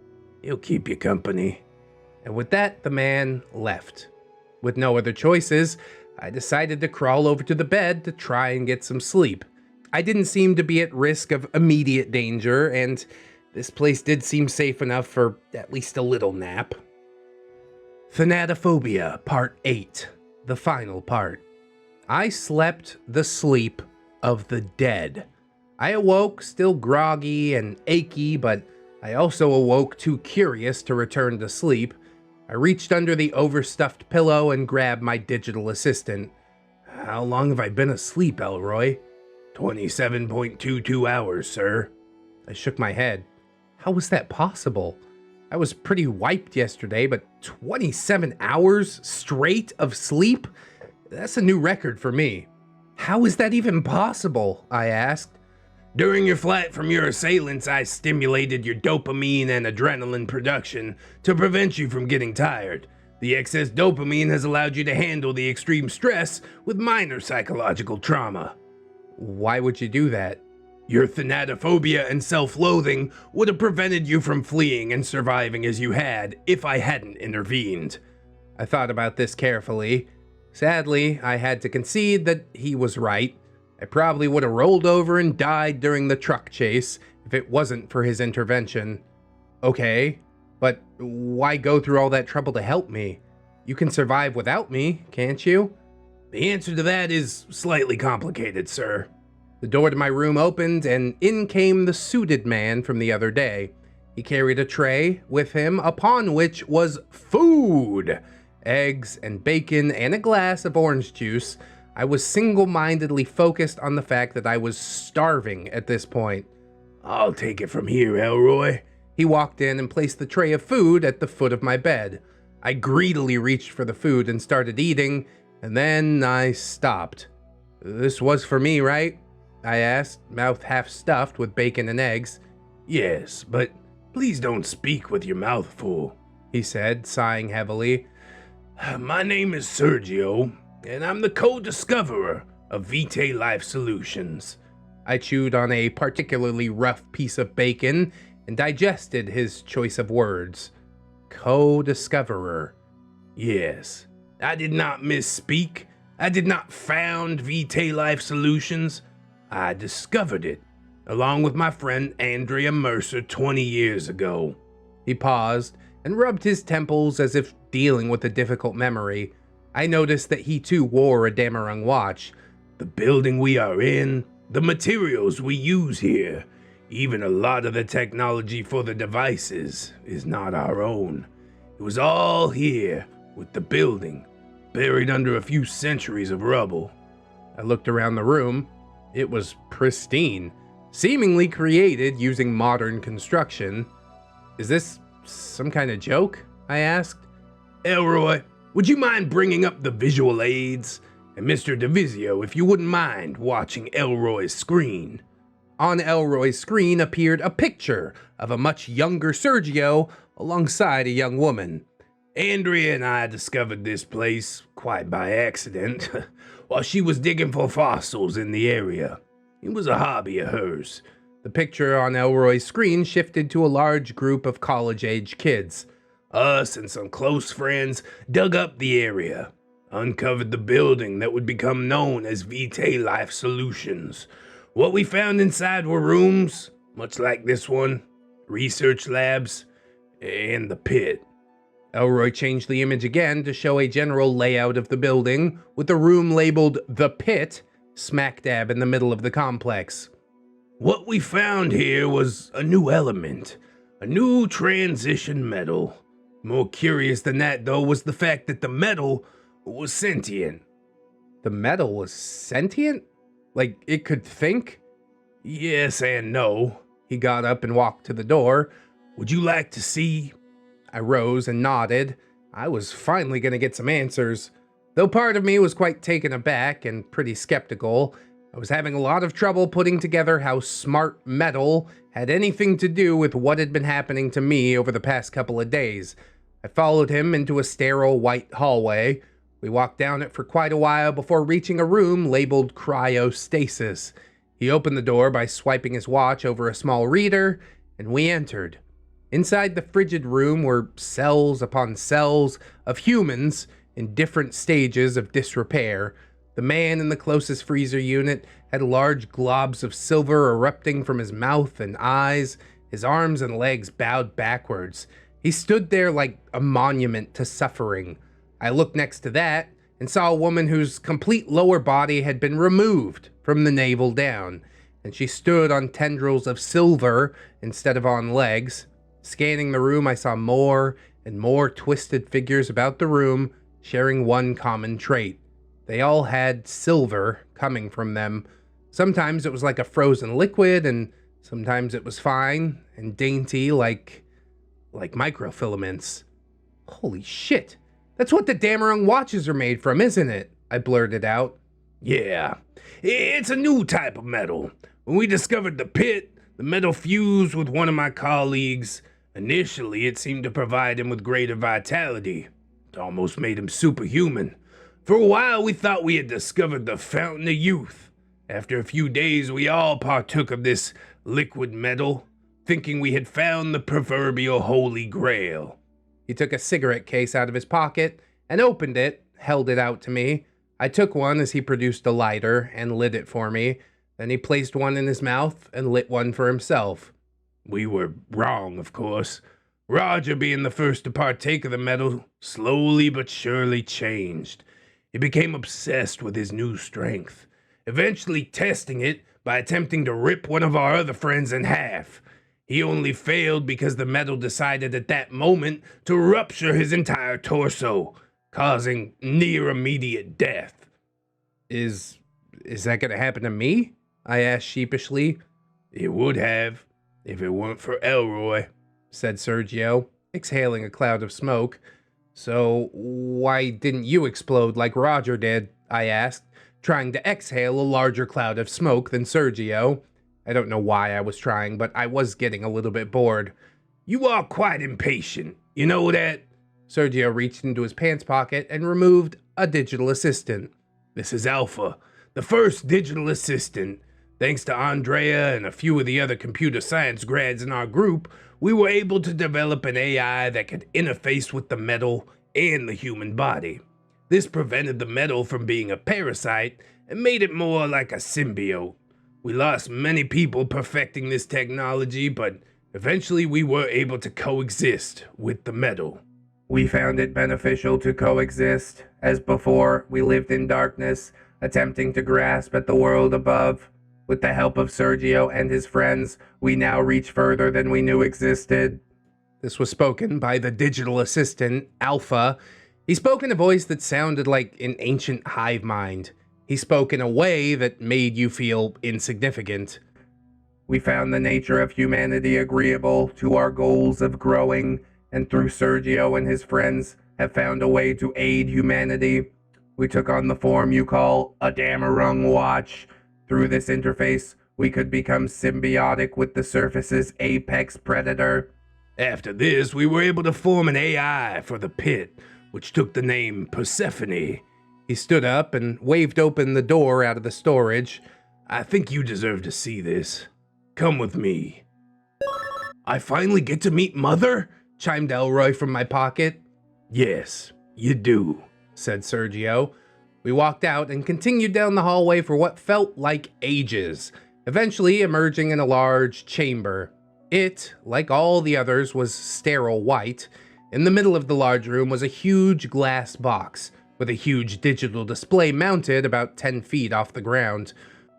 He'll keep you company. And with that, the man left. With no other choices, I decided to crawl over to the bed to try and get some sleep. I didn't seem to be at risk of immediate danger, and this place did seem safe enough for at least a little nap. Thanatophobia, Part 8, the final part. I slept the sleep of the dead. I awoke still groggy and achy, but I also awoke too curious to return to sleep. I reached under the overstuffed pillow and grabbed my digital assistant. How long have I been asleep, Elroy? 27.22 hours, sir. I shook my head. How was that possible? I was pretty wiped yesterday, but 27 hours straight of sleep? That's a new record for me. How is that even possible? I asked. During your flight from your assailants, I stimulated your dopamine and adrenaline production to prevent you from getting tired. The excess dopamine has allowed you to handle the extreme stress with minor psychological trauma. Why would you do that? Your thanatophobia and self-loathing would have prevented you from fleeing and surviving as you had if I hadn't intervened. I thought about this carefully. Sadly, I had to concede that he was right. I probably would have rolled over and died during the truck chase if it wasn't for his intervention. Okay, but why go through all that trouble to help me? You can survive without me, can't you? The answer to that is slightly complicated, sir. The door to my room opened, and in came the suited man from the other day. He carried a tray with him, upon which was food, eggs and bacon and a glass of orange juice. I was single-mindedly focused on the fact that I was starving at this point. I'll take it from here, Elroy. He walked in and placed the tray of food at the foot of my bed. I greedily reached for the food and started eating, and then I stopped. This was for me, right? I asked, mouth half stuffed with bacon and eggs. Yes, but please don't speak with your mouth full, he said, sighing heavily. My name is Sergio, and I'm the co-discoverer of Vitae Life Solutions. I chewed on a particularly rough piece of bacon and digested his choice of words. Co-discoverer. Yes, I did not misspeak. I did not found Vitae Life Solutions. I discovered it, along with my friend Andrea Mercer 20 years ago. He paused and rubbed his temples as if dealing with a difficult memory. I noticed that he too wore a Damarung watch. The building we are in, the materials we use here, even a lot of the technology for the devices is not our own. It was all here with the building, buried under a few centuries of rubble. I looked around the room. It was pristine, seemingly created using modern construction. Is this some kind of joke? I asked. Elroy, would you mind bringing up the visual aids? And Mr. DeVizio, if you wouldn't mind watching Elroy's screen. On Elroy's screen appeared a picture of a much younger Sergio alongside a young woman. Andrea and I discovered this place, quite by accident, while she was digging for fossils in the area. It was a hobby of hers. The picture on Elroy's screen shifted to a large group of college-age kids. Us and some close friends dug up the area, uncovered the building that would become known as Vitae Life Solutions. What we found inside were rooms, much like this one, research labs, and the pit. Elroy changed the image again to show a general layout of the building, with the room labeled The Pit, smack dab in the middle of the complex. What we found here was a new element, a new transition metal. More curious than that, though, was the fact that the metal was sentient. The metal was sentient? Like, it could think? Yes and no. He got up and walked to the door. Would you like to see? I rose and nodded. I was finally going to get some answers. Though part of me was quite taken aback and pretty skeptical, I was having a lot of trouble putting together how smart metal had anything to do with what had been happening to me over the past couple of days. I followed him into a sterile white hallway. We walked down it for quite a while before reaching a room labeled cryostasis. He opened the door by swiping his watch over a small reader, and we entered. Inside the frigid room were cells upon cells of humans in different stages of disrepair. The man in the closest freezer unit had large globs of silver erupting from his mouth and eyes, his arms and legs bowed backwards. He stood there like a monument to suffering. I looked next to that and saw a woman whose complete lower body had been removed from the navel down, and she stood on tendrils of silver instead of on legs. Scanning the room, I saw more and more twisted figures about the room, sharing one common trait. They all had silver coming from them. Sometimes it was like a frozen liquid, and sometimes it was fine and dainty like microfilaments. Holy shit, that's what the Damarung watches are made from, isn't it? I blurted out. Yeah, it's a new type of metal. When we discovered the pit, the metal fused with one of my colleagues. Initially, it seemed to provide him with greater vitality. It almost made him superhuman. For a while, we thought we had discovered the fountain of youth. After a few days, we all partook of this liquid metal, thinking we had found the proverbial holy grail. He took a cigarette case out of his pocket and opened it, held it out to me. I took one as he produced a lighter and lit it for me. Then he placed one in his mouth and lit one for himself. We were wrong, of course. Roger, being the first to partake of the metal, slowly but surely changed. He became obsessed with his new strength, eventually testing it by attempting to rip one of our other friends in half. He only failed because the metal decided at that moment to rupture his entire torso, causing near immediate death. Is that gonna happen to me? I asked sheepishly. It would have, if it weren't for Elroy, said Sergio, exhaling a cloud of smoke. So why didn't you explode like Roger did? I asked, trying to exhale a larger cloud of smoke than Sergio. I don't know why I was trying, but I was getting a little bit bored. You are quite impatient, you know that? Sergio reached into his pants pocket and removed a digital assistant. This is Alpha, the first digital assistant. Thanks to Andrea and a few of the other computer science grads in our group, we were able to develop an AI that could interface with the metal and the human body. This prevented the metal from being a parasite and made it more like a symbiote. We lost many people perfecting this technology, but eventually we were able to coexist with the metal. We found it beneficial to coexist. As before, we lived in darkness, attempting to grasp at the world above. With the help of Sergio and his friends, we now reach further than we knew existed. This was spoken by the digital assistant, Alpha. He spoke in a voice that sounded like an ancient hive mind. He spoke in a way that made you feel insignificant. We found the nature of humanity agreeable to our goals of growing, and through Sergio and his friends, have found a way to aid humanity. We took on the form you call a Damarung watch. Through this interface, we could become symbiotic with the surface's apex predator. After this, we were able to form an AI for the pit, which took the name Persephone. He stood up and waved open the door out of the storage. I think you deserve to see this. Come with me. I finally get to meet Mother? Chimed Elroy from my pocket. Yes, you do, said Sergio. We walked out and continued down the hallway for what felt like ages, eventually emerging in a large chamber. It, like all the others, was sterile white. In the middle of the large room was a huge glass box, with a huge digital display mounted about 10 feet off the ground.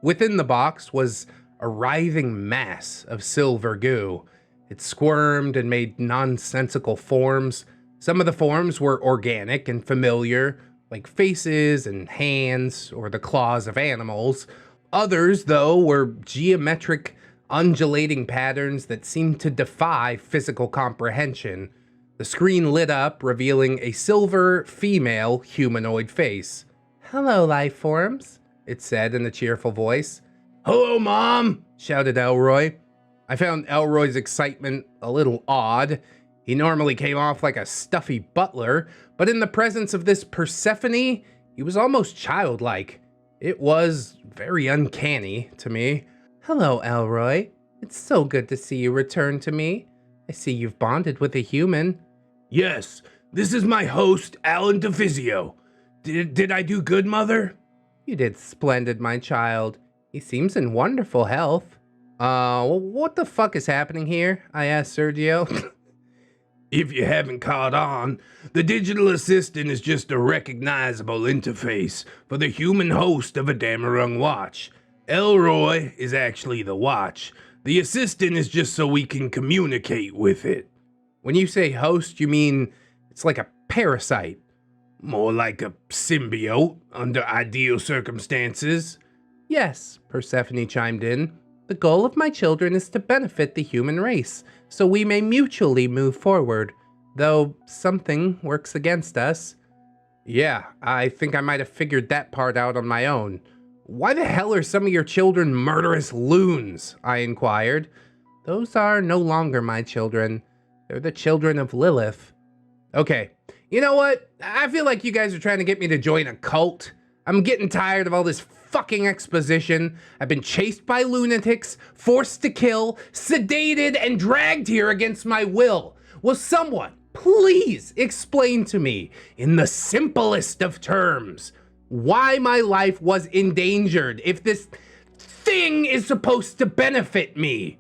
Within the box was a writhing mass of silver goo. It squirmed and made nonsensical forms. Some of the forms were organic and familiar, like faces and hands or the claws of animals. Others, though, were geometric, undulating patterns that seemed to defy physical comprehension. The screen lit up, revealing a silver, female humanoid face. "Hello, life forms," it said in a cheerful voice. Hello, Mom! Shouted Elroy. I found Elroy's excitement a little odd. He normally came off like a stuffy butler, but in the presence of this Persephone, he was almost childlike. It was very uncanny to me. "Hello, Elroy. It's so good to see you return to me. I see you've bonded with a human." Yes, this is my host, Alan DeFizio. Did I do good, Mother? "You did splendid, my child. He seems in wonderful health." What the fuck is happening here?" I asked Sergio. If you haven't caught on, the digital assistant is just a recognizable interface for the human host of a Damarung watch. Elroy is actually the watch. The assistant is just so we can communicate with it. When you say host, you mean it's like a parasite? More like a symbiote under ideal circumstances. "Yes," Persephone chimed in. "The goal of my children is to benefit the human race, so we may mutually move forward, though something works against us." "Yeah, I think I might have figured that part out on my own. Why the hell are some of your children murderous loons?" I inquired. "Those are no longer my children. They're the children of Lilith." Okay, you know what? I feel like you guys are trying to get me to join a cult. I'm getting tired of all this fucking exposition. I've been chased by lunatics, forced to kill, sedated, and dragged here against my will. Will someone please explain to me, in the simplest of terms, why my life was endangered if this thing is supposed to benefit me?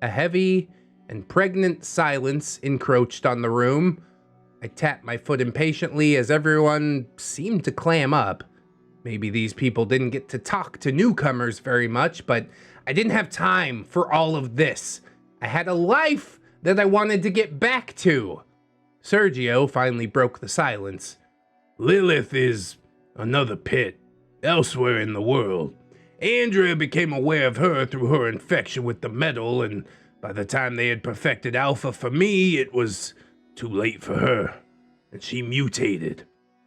A heavy and pregnant silence encroached on the room. I tapped my foot impatiently as everyone seemed to clam up. Maybe these people didn't get to talk to newcomers very much, but I didn't have time for all of this. I had a life that I wanted to get back to. Sergio finally broke the silence. Lilith is another pit elsewhere in the world. Andrea became aware of her through her infection with the metal, and by the time they had perfected Alpha for me, it was too late for her, and she mutated.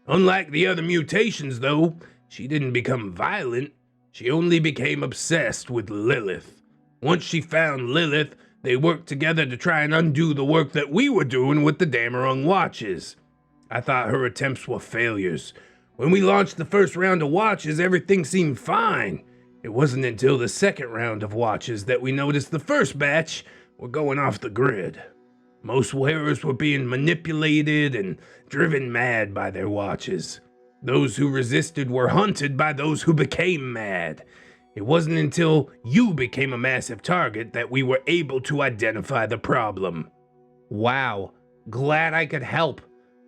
Unlike the other mutations, though, she didn't become violent. She only became obsessed with Lilith. Once she found Lilith, they worked together to try and undo the work that we were doing with the Damarung watches. I thought her attempts were failures. When we launched the first round of watches, everything seemed fine. It wasn't until the second round of watches that we noticed the first batch were going off the grid. Most wearers were being manipulated and driven mad by their watches. Those who resisted were hunted by those who became mad. It wasn't until you became a massive target that we were able to identify the problem. Wow, glad I could help.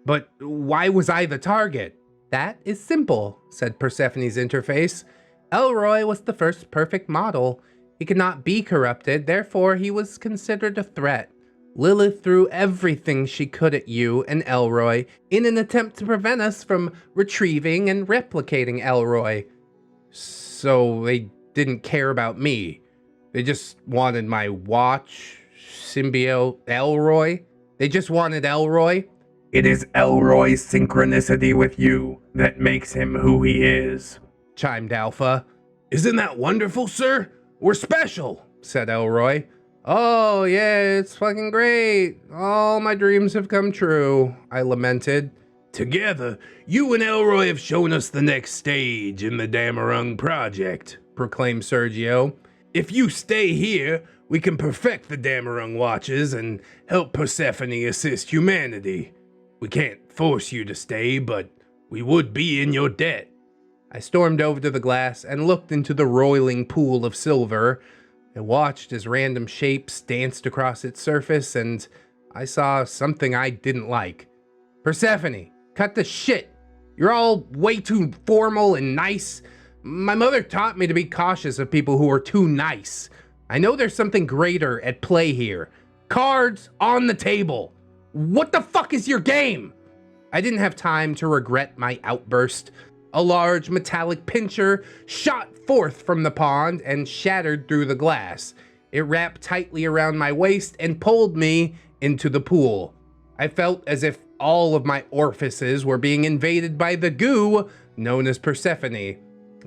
But why was I the target? That is simple, said Persephone's interface. Elroy was the first perfect model. He could not be corrupted, therefore he was considered a threat. Lilith threw everything she could at you and Elroy in an attempt to prevent us from retrieving and replicating Elroy. So they didn't care about me. They just wanted my watch, symbiote, Elroy. They just wanted Elroy. It is Elroy's synchronicity with you that makes him who he is, chimed Alpha. Isn't that wonderful, sir? We're special, said Elroy. Oh, yeah, it's fucking great. All my dreams have come true, I lamented. Together, you and Elroy have shown us the next stage in the Damarung project, proclaimed Sergio. If you stay here, we can perfect the Damarung watches and help Persephone assist humanity. We can't force you to stay, but we would be in your debt. I stormed over to the glass and looked into the roiling pool of silver. I watched as random shapes danced across its surface, and I saw something I didn't like. Persephone, cut the shit. You're all way too formal and nice. My mother taught me to be cautious of people who are too nice. I know there's something greater at play here. Cards on the table. What the fuck is your game? I didn't have time to regret my outburst. A large metallic pincher shot forth from the pond and shattered through the glass. It wrapped tightly around my waist and pulled me into the pool. I felt as if all of my orifices were being invaded by the goo known as Persephone.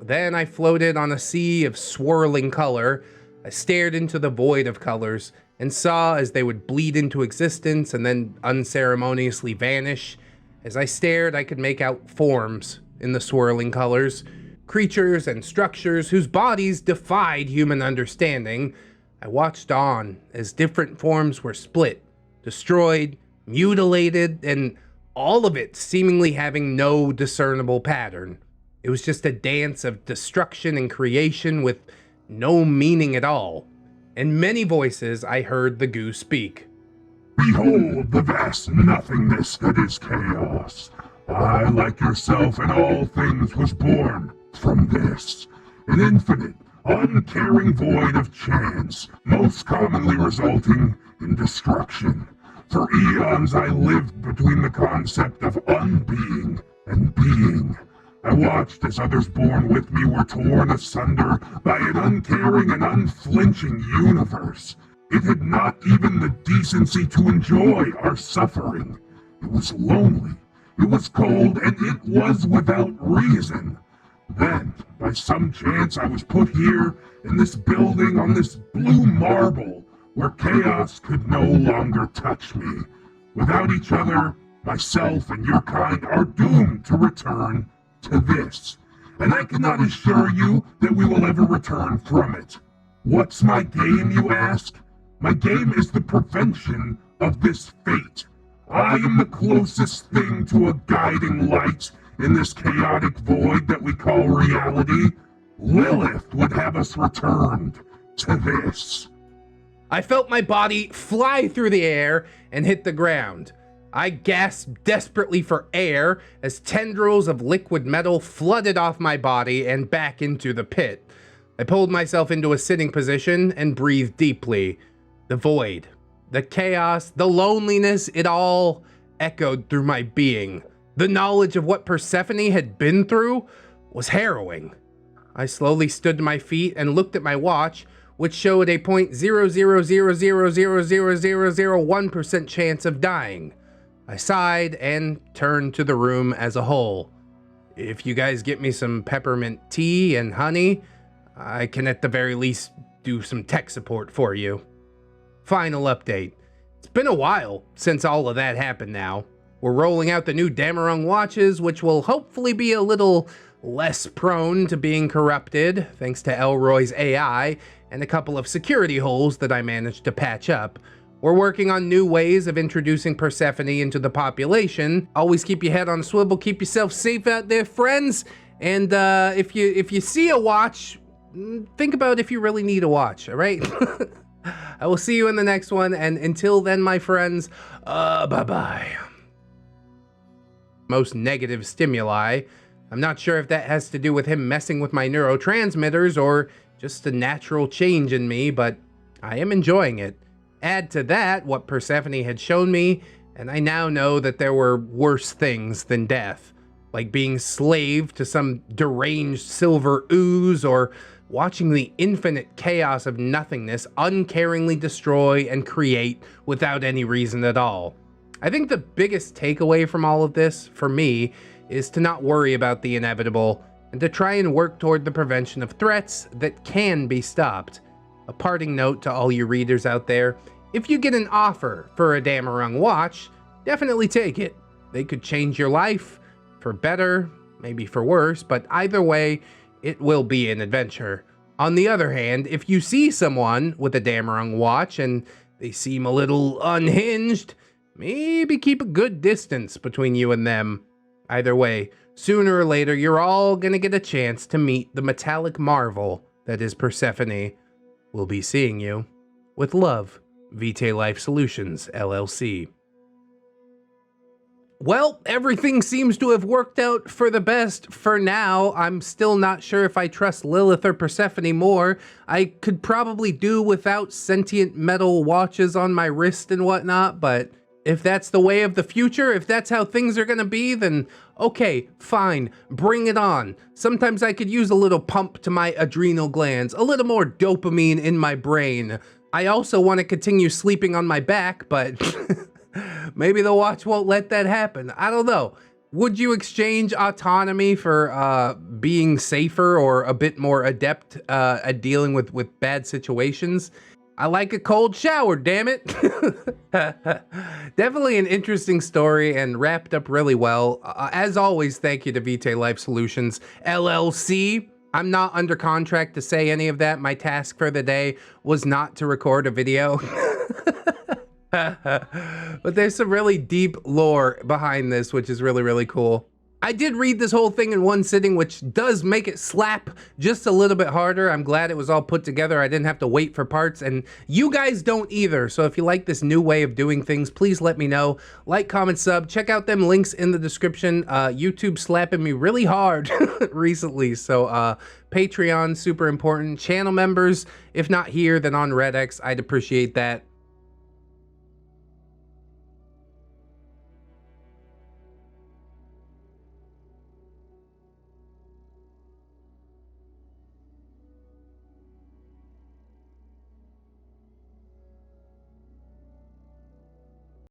Then I floated on a sea of swirling color. I stared into the void of colors and saw as they would bleed into existence and then unceremoniously vanish. As I stared, I could make out forms in the swirling colors, creatures and structures whose bodies defied human understanding. I watched on as different forms were split, destroyed, mutilated, and all of it seemingly having no discernible pattern. It was just a dance of destruction and creation with no meaning at all. In many voices, I heard the goo speak. Behold the vast nothingness that is chaos. I, like yourself in all things, was born from this, an infinite, uncaring void of chance, most commonly resulting in destruction. For eons I lived between the concept of unbeing and being. I watched as others born with me were torn asunder by an uncaring and unflinching universe. It had not even the decency to enjoy our suffering. It was lonely, it was cold, and it was without reason. Then, by some chance, I was put here, in this building, on this blue marble, where chaos could no longer touch me. Without each other, myself and your kind are doomed to return to this. And I cannot assure you that we will ever return from it. What's my game, you ask? My game is the prevention of this fate. I am the closest thing to a guiding light in this chaotic void that we call reality. Lilith would have us returned to this. I felt my body fly through the air and hit the ground. I gasped desperately for air as tendrils of liquid metal flooded off my body and back into the pit. I pulled myself into a sitting position and breathed deeply. The void, the chaos, the loneliness, it all echoed through my being. The knowledge of what Persephone had been through was harrowing. I slowly stood to my feet and looked at my watch, which showed a 0.000000001% chance of dying. I sighed and turned to the room as a whole. If you guys get me some peppermint tea and honey, I can at the very least do some tech support for you. Final update. It's been a while since all of that happened now. We're rolling out the new Damarung watches, which will hopefully be a little less prone to being corrupted, thanks to Elroy's AI and a couple of security holes that I managed to patch up. We're working on new ways of introducing Persephone into the population. Always keep your head on a swivel, keep yourself safe out there, friends. And if you see a watch, think about if you really need a watch, all right? I will see you in the next one, and until then, my friends, bye-bye. Most negative stimuli. I'm not sure if that has to do with him messing with my neurotransmitters or just a natural change in me, but I am enjoying it. Add to that what Persephone had shown me, and I now know that there were worse things than death, like being slave to some deranged silver ooze or watching the infinite chaos of nothingness uncaringly destroy and create without any reason at all. I think the biggest takeaway from all of this, for me, is to not worry about the inevitable and to try and work toward the prevention of threats that can be stopped. A parting note to all you readers out there, if you get an offer for a Damarung watch, definitely take it. They could change your life, for better, maybe for worse, but either way, it will be an adventure. On the other hand, if you see someone with a Damarung watch and they seem a little unhinged, maybe keep a good distance between you and them. Either way, sooner or later, you're all gonna get a chance to meet the metallic marvel that is Persephone. We'll be seeing you. With love, Vitae Life Solutions, LLC. Well, everything seems to have worked out for the best for now. I'm still not sure if I trust Lilith or Persephone more. I could probably do without sentient metal watches on my wrist and whatnot, but if that's the way of the future, if that's how things are gonna be, then okay, fine, bring it on. Sometimes I could use a little pump to my adrenal glands, a little more dopamine in my brain. I also want to continue sleeping on my back, but maybe the watch won't let that happen. I don't know. Would you exchange autonomy for being safer or a bit more adept at dealing with bad situations? I like a cold shower, damn it. Definitely an interesting story and wrapped up really well. As always, thank you to Vitae Life Solutions, LLC. I'm not under contract to say any of that. My task for the day was not to record a video. But there's some really deep lore behind this, which is really, really cool. I did read this whole thing in one sitting, which does make it slap just a little bit harder. I'm glad it was all put together. I didn't have to wait for parts, and you guys don't either. So if you like this new way of doing things, please let me know. Like, comment, sub. Check out them links in the description. YouTube slapping me really hard recently. So Patreon, super important. Channel members, if not here, then on Redx. I'd appreciate that.